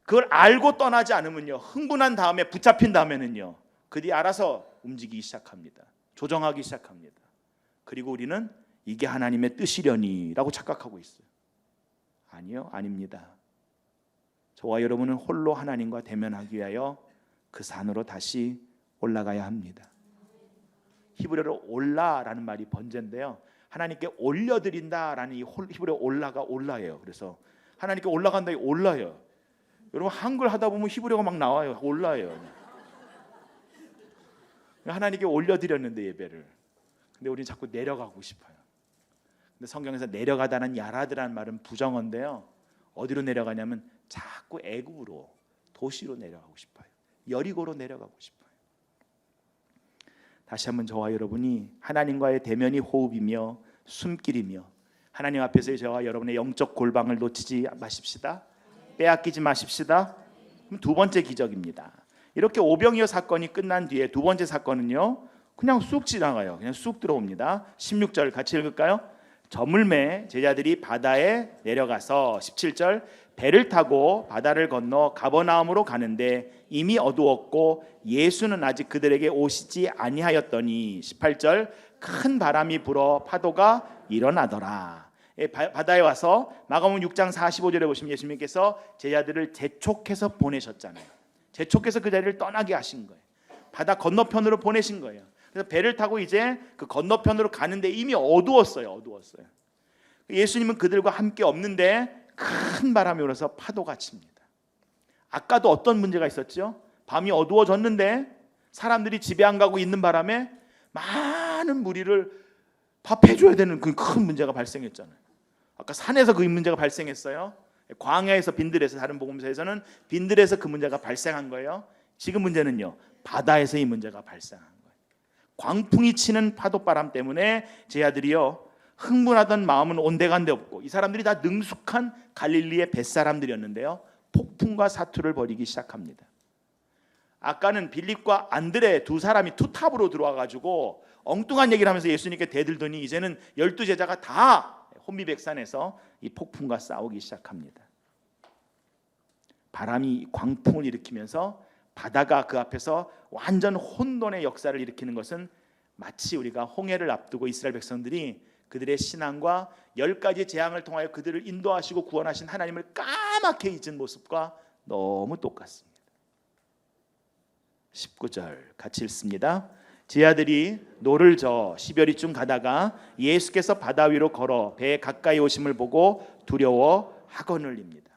그걸 알고 떠나지 않으면요, 흥분한 다음에 붙잡힌 다음에는요, 그들이 알아서 움직이기 시작합니다. 조정하기 시작합니다. 그리고 우리는 이게 하나님의 뜻이려니 라고 착각하고 있어요. 아니요, 아닙니다. 저와 여러분은 홀로 하나님과 대면하기 위하여 그 산으로 다시 올라가야 합니다. 히브리어로 올라라는 말이 번제인데요, 하나님께 올려드린다라는 이 히브리어 올라가 올라예요. 그래서 하나님께 올라간다, 올라요. 여러분 한글 하다 보면 히브리어가 막 나와요. 올라예요. 하나님께 올려드렸는데 예배를, 근데 우리는 자꾸 내려가고 싶어요. 근데 성경에서 내려가다는 야라드라는 말은 부정어인데요, 어디로 내려가냐면 자꾸 애굽으로, 도시로 내려가고 싶어요. 여리고로 내려가고 싶어요. 다시 한번 저와 여러분이 하나님과의 대면이 호흡이며 숨길이며 하나님 앞에서 저와 여러분의 영적 골방을 놓치지 마십시다. 빼앗기지 마십시다. 그럼 두 번째 기적입니다. 이렇게 오병이어 사건이 끝난 뒤에 두 번째 사건은요, 그냥 쑥 지나가요. 그냥 쑥 들어옵니다. 16절 같이 읽을까요? 저물매 제자들이 바다에 내려가서 17절 배를 타고 바다를 건너 가버나움으로 가는데 이미 어두웠고 예수는 아직 그들에게 오시지 아니하였더니 18절 큰 바람이 불어 파도가 일어나더라. 바다에 와서 마가복음 6장 45절에 보시면 예수님께서 제자들을 재촉해서 보내셨잖아요. 재촉해서 그 자리를 떠나게 하신 거예요. 바다 건너편으로 보내신 거예요. 그래서 배를 타고 이제 그 건너편으로 가는데 이미 어두웠어요. 예수님은 그들과 함께 없는데 큰 바람이 불어서 파도가 칩니다. 아까도 어떤 문제가 있었죠? 밤이 어두워졌는데 사람들이 집에 안 가고 있는 바람에 많은 무리를 밥해줘야 되는 그 큰 문제가 발생했잖아요. 아까 산에서 그 문제가 발생했어요. 광야에서 빈들에서, 다른 복음서에서는 빈들에서 그 문제가 발생한 거예요. 지금 문제는요, 바다에서 이 문제가 발생한 거예요. 광풍이 치는 파도바람 때문에 제자들이요, 흥분하던 마음은 온데간데 없고, 이 사람들이 다 능숙한 갈릴리의 뱃사람들이었는데요, 폭풍과 사투를 벌이기 시작합니다. 아까는 빌립과 안드레 두 사람이 투탑으로 들어와가지고 엉뚱한 얘기를 하면서 예수님께 대들더니 이제는 12제자가 다 혼미백산에서 이 폭풍과 싸우기 시작합니다. 바람이 광풍을 일으키면서 바다가 그 앞에서 완전 혼돈의 역사를 일으키는 것은 마치 우리가 홍해를 앞두고 이스라엘 백성들이 그들의 신앙과 10가지 재앙을 통하여 그들을 인도하시고 구원하신 하나님을 까맣게 잊은 모습과 너무 똑같습니다. 19절 같이 읽습니다. 제자들이 노를 저 10여리쯤 가다가 예수께서 바다 위로 걸어 배에 가까이 오심을 보고 두려워 하거늘립니다.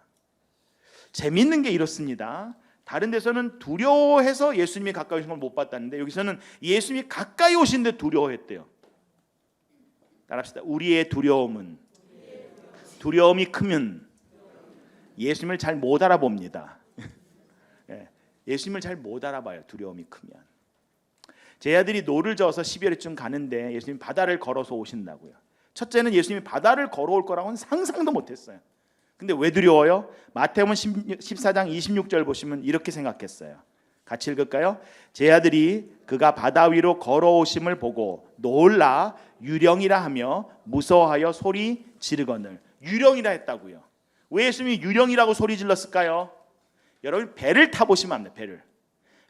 재밌는 게 이렇습니다. 다른 데서는 두려워해서 예수님이 가까이 오신 걸 못 봤다는데 여기서는 예수님이 가까이 오신데 두려워했대요. 따라합시다. 우리의 두려움이 크면 예수님을 잘 못 알아봅니다. 예수님을 잘 못 알아봐요. 두려움이 크면. 제 아들이 노를 저어서 12월쯤 가는데 예수님이 바다를 걸어서 오신다고요. 첫째는 예수님이 바다를 걸어올 거라고는 상상도 못했어요. 근데 왜 두려워요? 마태복음 14장 26절 보시면 이렇게 생각했어요. 같이 읽을까요? 제 아들이 그가 바다 위로 걸어오심을 보고 놀라 유령이라 하며 무서워하여 소리 지르거늘. 유령이라 했다고요. 왜 예수님이 유령이라고 소리 질렀을까요? 여러분 배를 타보시면 안 돼요.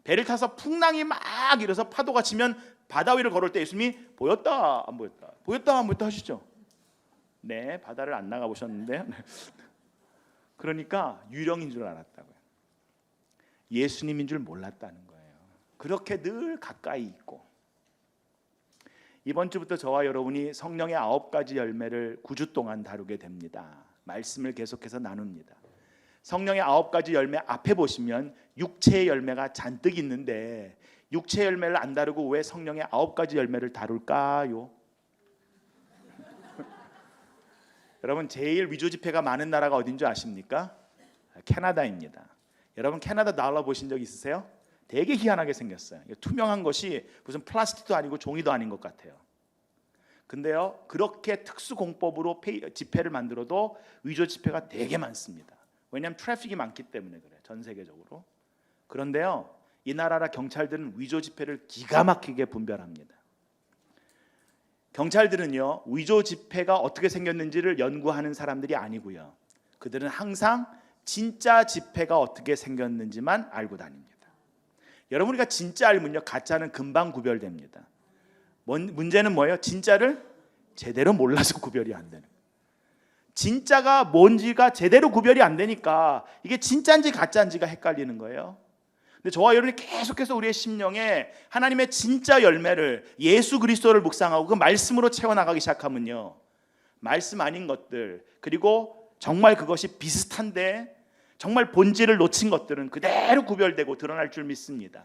배를 타서 풍랑이 막 일어서 파도가 치면 바다 위를 걸을 때 예수님이 보였다 안 보였다? 보였다 안 보였다 하시죠? 네, 바다를 안 나가보셨는데 그러니까 유령인 줄 알았다고요. 예수님인 줄 몰랐다는 거예요. 그렇게 늘 가까이 있고. 이번 주부터 저와 여러분이 성령의 9가지 열매를 9주 동안 다루게 됩니다. 말씀을 계속해서 나눕니다. 성령의 9가지 열매 앞에 보시면 육체의 열매가 잔뜩 있는데 육체의 열매를 안 다루고 왜 성령의 9가지 열매를 다룰까요? 여러분 제일 위조 지폐가 많은 나라가 어딘 줄 아십니까? 캐나다입니다. 여러분 캐나다 달러 보신 적 있으세요? 되게 희한하게 생겼어요. 투명한 것이 무슨 플라스틱도 아니고 종이도 아닌 것 같아요. 근데요 그렇게 특수 공법으로 지폐를 만들어도 위조 지폐가 되게 많습니다. 왜냐하면 트래픽이 많기 때문에 그래요. 전 세계적으로. 그런데요 이 나라라 경찰들은 위조 지폐를 기가 막히게 분별합니다. 경찰들은요 위조 지폐가 어떻게 생겼는지를 연구하는 사람들이 아니고요. 그들은 항상 진짜 지폐가 어떻게 생겼는지만 알고 다닙니다. 여러분 우리가 진짜 알면요 가짜는 금방 구별됩니다. 문제는 뭐예요? 진짜를 제대로 몰라서 구별이 안 되는 거예요. 진짜가 뭔지가 제대로 구별이 안 되니까 이게 진짜인지 가짜인지가 헷갈리는 거예요. 근데 저와 여러분이 계속해서 우리의 심령에 하나님의 진짜 열매를 예수 그리스도를 묵상하고 그 말씀으로 채워나가기 시작하면요 말씀 아닌 것들 그리고 정말 그것이 비슷한데 정말 본질을 놓친 것들은 그대로 구별되고 드러날 줄 믿습니다.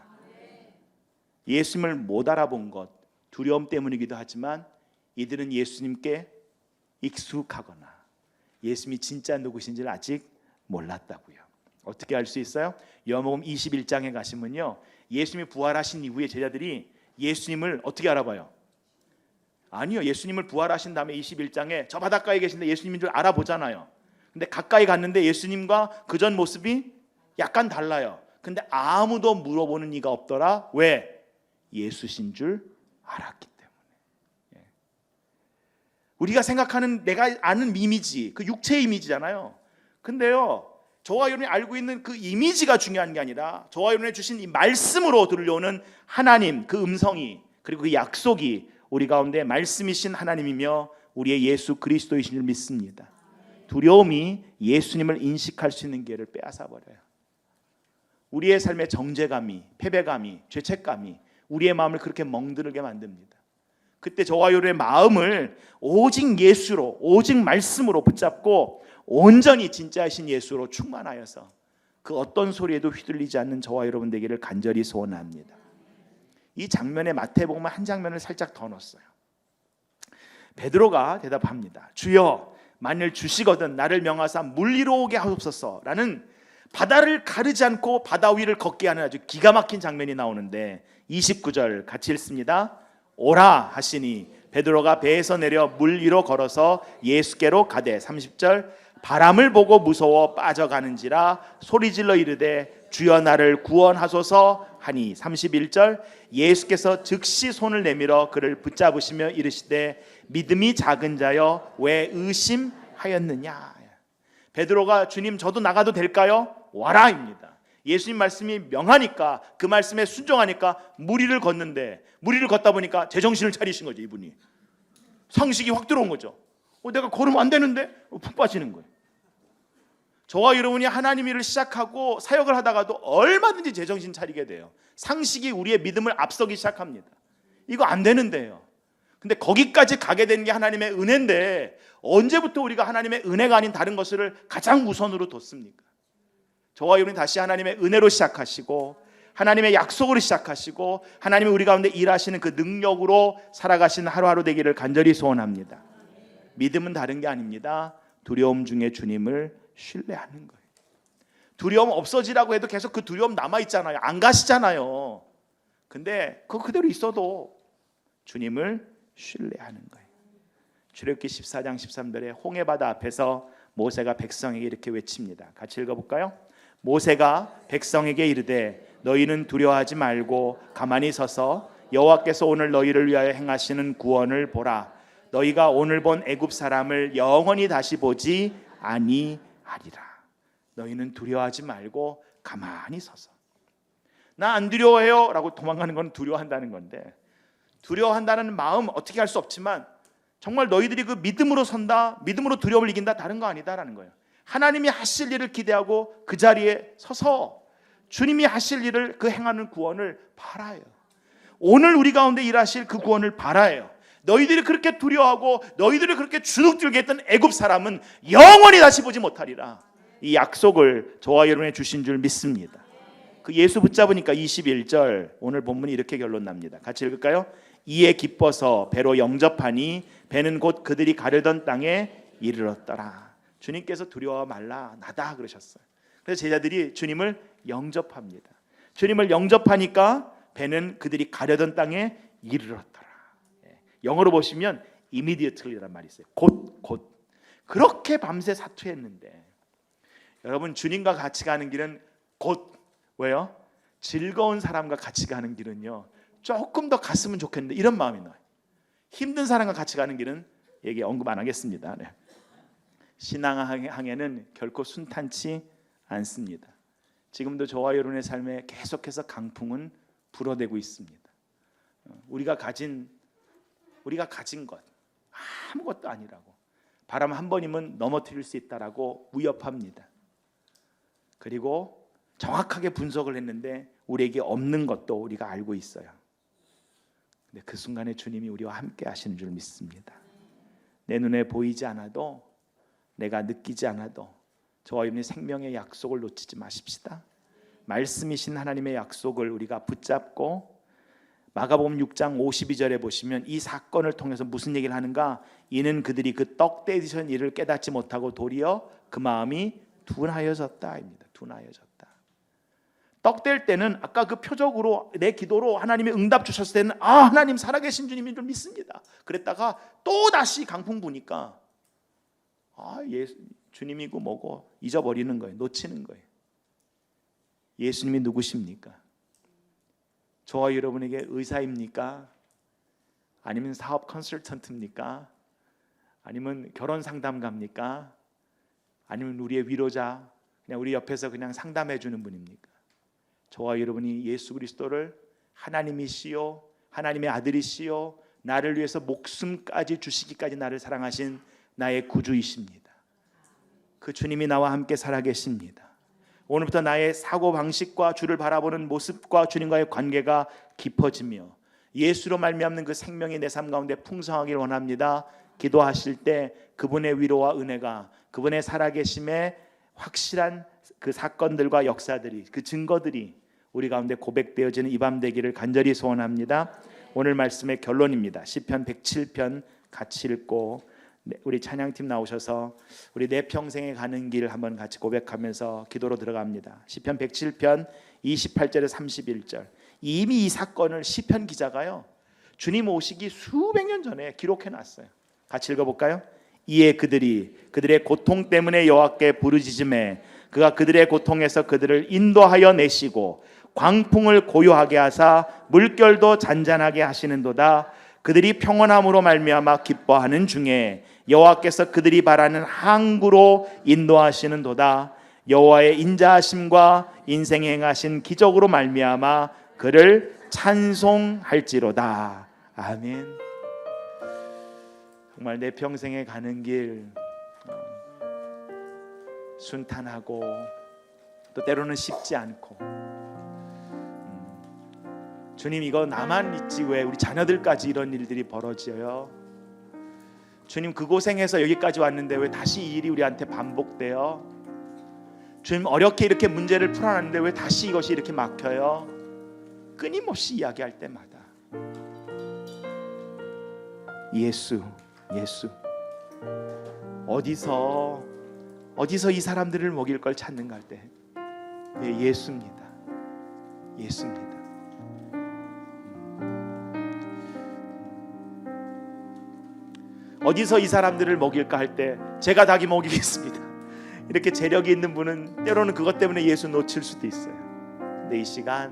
예수님을 못 알아본 것 두려움 때문이기도 하지만 이들은 예수님께 익숙하거나 예수님이 진짜 누구신지를 아직 몰랐다고요. 어떻게 알 수 있어요? 요한복음 21장에 가시면요 예수님이 부활하신 이후에 제자들이 예수님을 어떻게 알아봐요? 아니요 예수님을 부활하신 다음에 21장에 저 바닷가에 계신데 예수님인 줄 알아보잖아요. 근데 가까이 갔는데 예수님과 그전 모습이 약간 달라요. 근데 아무도 물어보는 이가 없더라. 왜? 예수신 줄 알았기 때문에. 우리가 생각하는 내가 아는 이미지 그 육체의 이미지잖아요. 근데요 저와 여러분이 알고 있는 그 이미지가 중요한 게 아니라 저와 여러분이 주신 이 말씀으로 들려오는 하나님 그 음성이 그리고 그 약속이 우리 가운데 말씀이신 하나님이며 우리의 예수 그리스도이신 줄 믿습니다. 두려움이 예수님을 인식할 수 있는 기회를 빼앗아 버려요. 우리의 삶의 정죄감이 패배감이 죄책감이 우리의 마음을 그렇게 멍들게 만듭니다. 그때 저와 여러분의 마음을 오직 예수로 오직 말씀으로 붙잡고 온전히 진짜이신 예수로 충만하여서 그 어떤 소리에도 휘둘리지 않는 저와 여러분 되기를 간절히 소원합니다. 이 장면에 마태복음 한 장면을 살짝 더 넣었어요. 베드로가 대답합니다. 주여 만일 주시거든 나를 명하사 물 위로 오게 하옵소서 라는 바다를 가르지 않고 바다 위를 걷게 하는 아주 기가 막힌 장면이 나오는데 29절 같이 읽습니다. 오라 하시니 베드로가 배에서 내려 물 위로 걸어서 예수께로 가되 30절 바람을 보고 무서워 빠져가는지라 소리질러 이르되 주여 나를 구원하소서 하니 31절 예수께서 즉시 손을 내밀어 그를 붙잡으시며 이르시되 믿음이 작은 자여 왜 의심하였느냐. 베드로가 주님 저도 나가도 될까요? 와라입니다. 예수님 말씀이 명하니까 그 말씀에 순종하니까 물 위를 걷는데 물 위를 걷다 보니까 제정신을 차리신 거죠. 이분이 상식이 확 들어온 거죠. 내가 걸으면 안 되는데 푹 빠지는 거예요. 저와 여러분이 하나님 일을 시작하고 사역을 하다가도 얼마든지 제정신 차리게 돼요. 상식이 우리의 믿음을 앞서기 시작합니다. 이거 안 되는데요. 근데 거기까지 가게 된 게 하나님의 은혜인데 언제부터 우리가 하나님의 은혜가 아닌 다른 것을 가장 우선으로 뒀습니까? 저와 여러분이 다시 하나님의 은혜로 시작하시고 하나님의 약속으로 시작하시고 하나님이 우리 가운데 일하시는 그 능력으로 살아가시는 하루하루 되기를 간절히 소원합니다. 믿음은 다른 게 아닙니다. 두려움 중에 주님을 신뢰하는 거예요. 두려움 없어지라고 해도 계속 그 두려움 남아있잖아요. 안 가시잖아요. 근데 그거 그대로 있어도 주님을 신뢰하는 거예요. 출애굽기 14장 13절에 홍해바다 앞에서 모세가 백성에게 이렇게 외칩니다. 같이 읽어볼까요? 모세가 백성에게 이르되 너희는 두려워하지 말고 가만히 서서 여호와께서 오늘 너희를 위하여 행하시는 구원을 보라. 너희가 오늘 본 애굽 사람을 영원히 다시 보지 아니하리라. 너희는 두려워하지 말고 가만히 서서. 나 안 두려워해요 라고 도망가는 건 두려워한다는 건데, 두려워한다는 마음 어떻게 할 수 없지만 정말 너희들이 그 믿음으로 선다, 믿음으로 두려움을 이긴다, 다른 거 아니다라는 거예요. 하나님이 하실 일을 기대하고 그 자리에 서서 주님이 하실 일을, 그 행하는 구원을 바라요. 오늘 우리 가운데 일하실 그 구원을 바라요. 너희들이 그렇게 두려워하고 너희들이 그렇게 주눅들게 했던 애굽 사람은 영원히 다시 보지 못하리라. 이 약속을 저와 여러분에 주신 줄 믿습니다. 그 예수 붙잡으니까 21절 오늘 본문이 이렇게 결론 납니다. 같이 읽을까요? 이에 기뻐서 배로 영접하니 배는 곧 그들이 가려던 땅에 이르렀더라. 주님께서 두려워 말라 나다 그러셨어요. 그래서 제자들이 주님을 영접합니다. 주님을 영접하니까 배는 그들이 가려던 땅에 이르렀더라. 영어로 보시면 immediately란 말이 있어요. 곧. 그렇게 밤새 사투했는데, 여러분 주님과 같이 가는 길은 곧, 왜요? 즐거운 사람과 같이 가는 길은요 조금 더 갔으면 좋겠는데 이런 마음이 나요. 힘든 사람과 같이 가는 길은 얘기 언급 안 하겠습니다. 네. 신앙항해는 결코 순탄치 않습니다. 지금도 저와 여러분의 삶에 계속해서 강풍은 불어대고 있습니다. 우리가 가진 것 아무것도 아니라고, 바람 한 번이면 넘어뜨릴 수 있다라고 위협합니다. 그리고 정확하게 분석을 했는데 우리에게 없는 것도 우리가 알고 있어요. 근데 그 순간에 주님이 우리와 함께 하시는 줄 믿습니다. 내 눈에 보이지 않아도, 내가 느끼지 않아도 저와 여러분의 생명의 약속을 놓치지 마십시다. 말씀이신 하나님의 약속을 우리가 붙잡고, 마가복음 6장 52절에 보시면 이 사건을 통해서 무슨 얘기를 하는가? 이는 그들이 그 떡 떼시던 일을 깨닫지 못하고 도리어 그 마음이 둔하여졌다입니다. 둔하여졌다. 떡 뗄 때는 아까 그 표적으로 내 기도로 하나님이 응답 주셨을 때는 하나님 살아계신 주님인 줄 믿습니다. 그랬다가 또 다시 강풍 부니까 주님이고 뭐고 잊어버리는 거예요. 놓치는 거예요. 예수님이 누구십니까? 저와 여러분에게 의사입니까? 아니면 사업 컨설턴트입니까? 아니면 결혼 상담가입니까? 아니면 우리의 위로자, 그냥 우리 옆에서 그냥 상담해 주는 분입니까? 저와 여러분이 예수 그리스도를 하나님이시요 하나님의 아들이시요 나를 위해서 목숨까지 주시기까지 나를 사랑하신 나의 구주이십니다. 그 주님이 나와 함께 살아계십니다. 오늘부터 나의 사고방식과 주를 바라보는 모습과 주님과의 관계가 깊어지며 예수로 말미암는 그 생명이 내 삶 가운데 풍성하길 원합니다. 기도하실 때 그분의 위로와 은혜가, 그분의 살아계심의 확실한 그 사건들과 역사들이, 그 증거들이 우리 가운데 고백되어지는 이 밤 되기를 간절히 소원합니다. 오늘 말씀의 결론입니다. 시편 107편 같이 읽고 우리 찬양팀 나오셔서 우리 내 평생에 가는 길 한번 같이 고백하면서 기도로 들어갑니다. 시편 107편 28절에 31절. 이미 이 사건을 시편 기자가요 주님 오시기 수백 년 전에 기록해 놨어요. 같이 읽어볼까요? 이에 그들의 고통 때문에 여호와께 부르짖음에 그가 그들의 고통에서 그들을 인도하여 내시고 광풍을 고요하게 하사 물결도 잔잔하게 하시는도다. 그들이 평온함으로 말미암아 기뻐하는 중에 여호와께서 그들이 바라는 항구로 인도하시는도다. 여호와의 인자하심과 인생에 행하신 기적으로 말미암아 그를 찬송할지로다. 아멘. 정말 내 평생에 가는 길 순탄하고 또 때로는 쉽지 않고, 주님 이거 나만 있지 왜 우리 자녀들까지 이런 일들이 벌어져요? 주님 그 고생해서 여기까지 왔는데 왜 다시 이 일이 우리한테 반복돼요? 주님, 어렵게 이렇게 문제를 풀어놨는데 왜 다시 이것이 이렇게 막혀요? 끊임없이 이야기할 때마다 예수, 예수. 어디서 이 사람들을 먹일 걸 찾는가 할 때 예수입니다. 예수입니다. 어디서 이 사람들을 먹일까 할 때 제가 닭이 먹이겠습니다. 이렇게 재력이 있는 분은 때로는 그것 때문에 예수 놓칠 수도 있어요. 근데 이 시간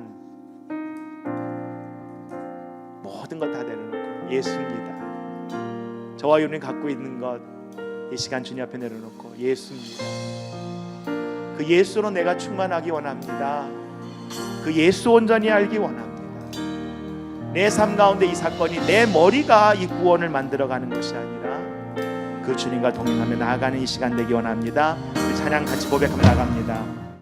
모든 것 다 내려놓고 예수입니다. 저와 여러분이 갖고 있는 것 이 시간 주님 앞에 내려놓고 예수입니다. 그 예수로 내가 충만하기 원합니다. 그 예수 온전히 알기 원합니다. 내 삶 가운데 이 사건이 내 머리가 이 구원을 만들어가는 것이 아니라 그 주님과 동행하며 나아가는 이 시간 되기 원합니다. 우리 찬양 같이 고백하며 나갑니다.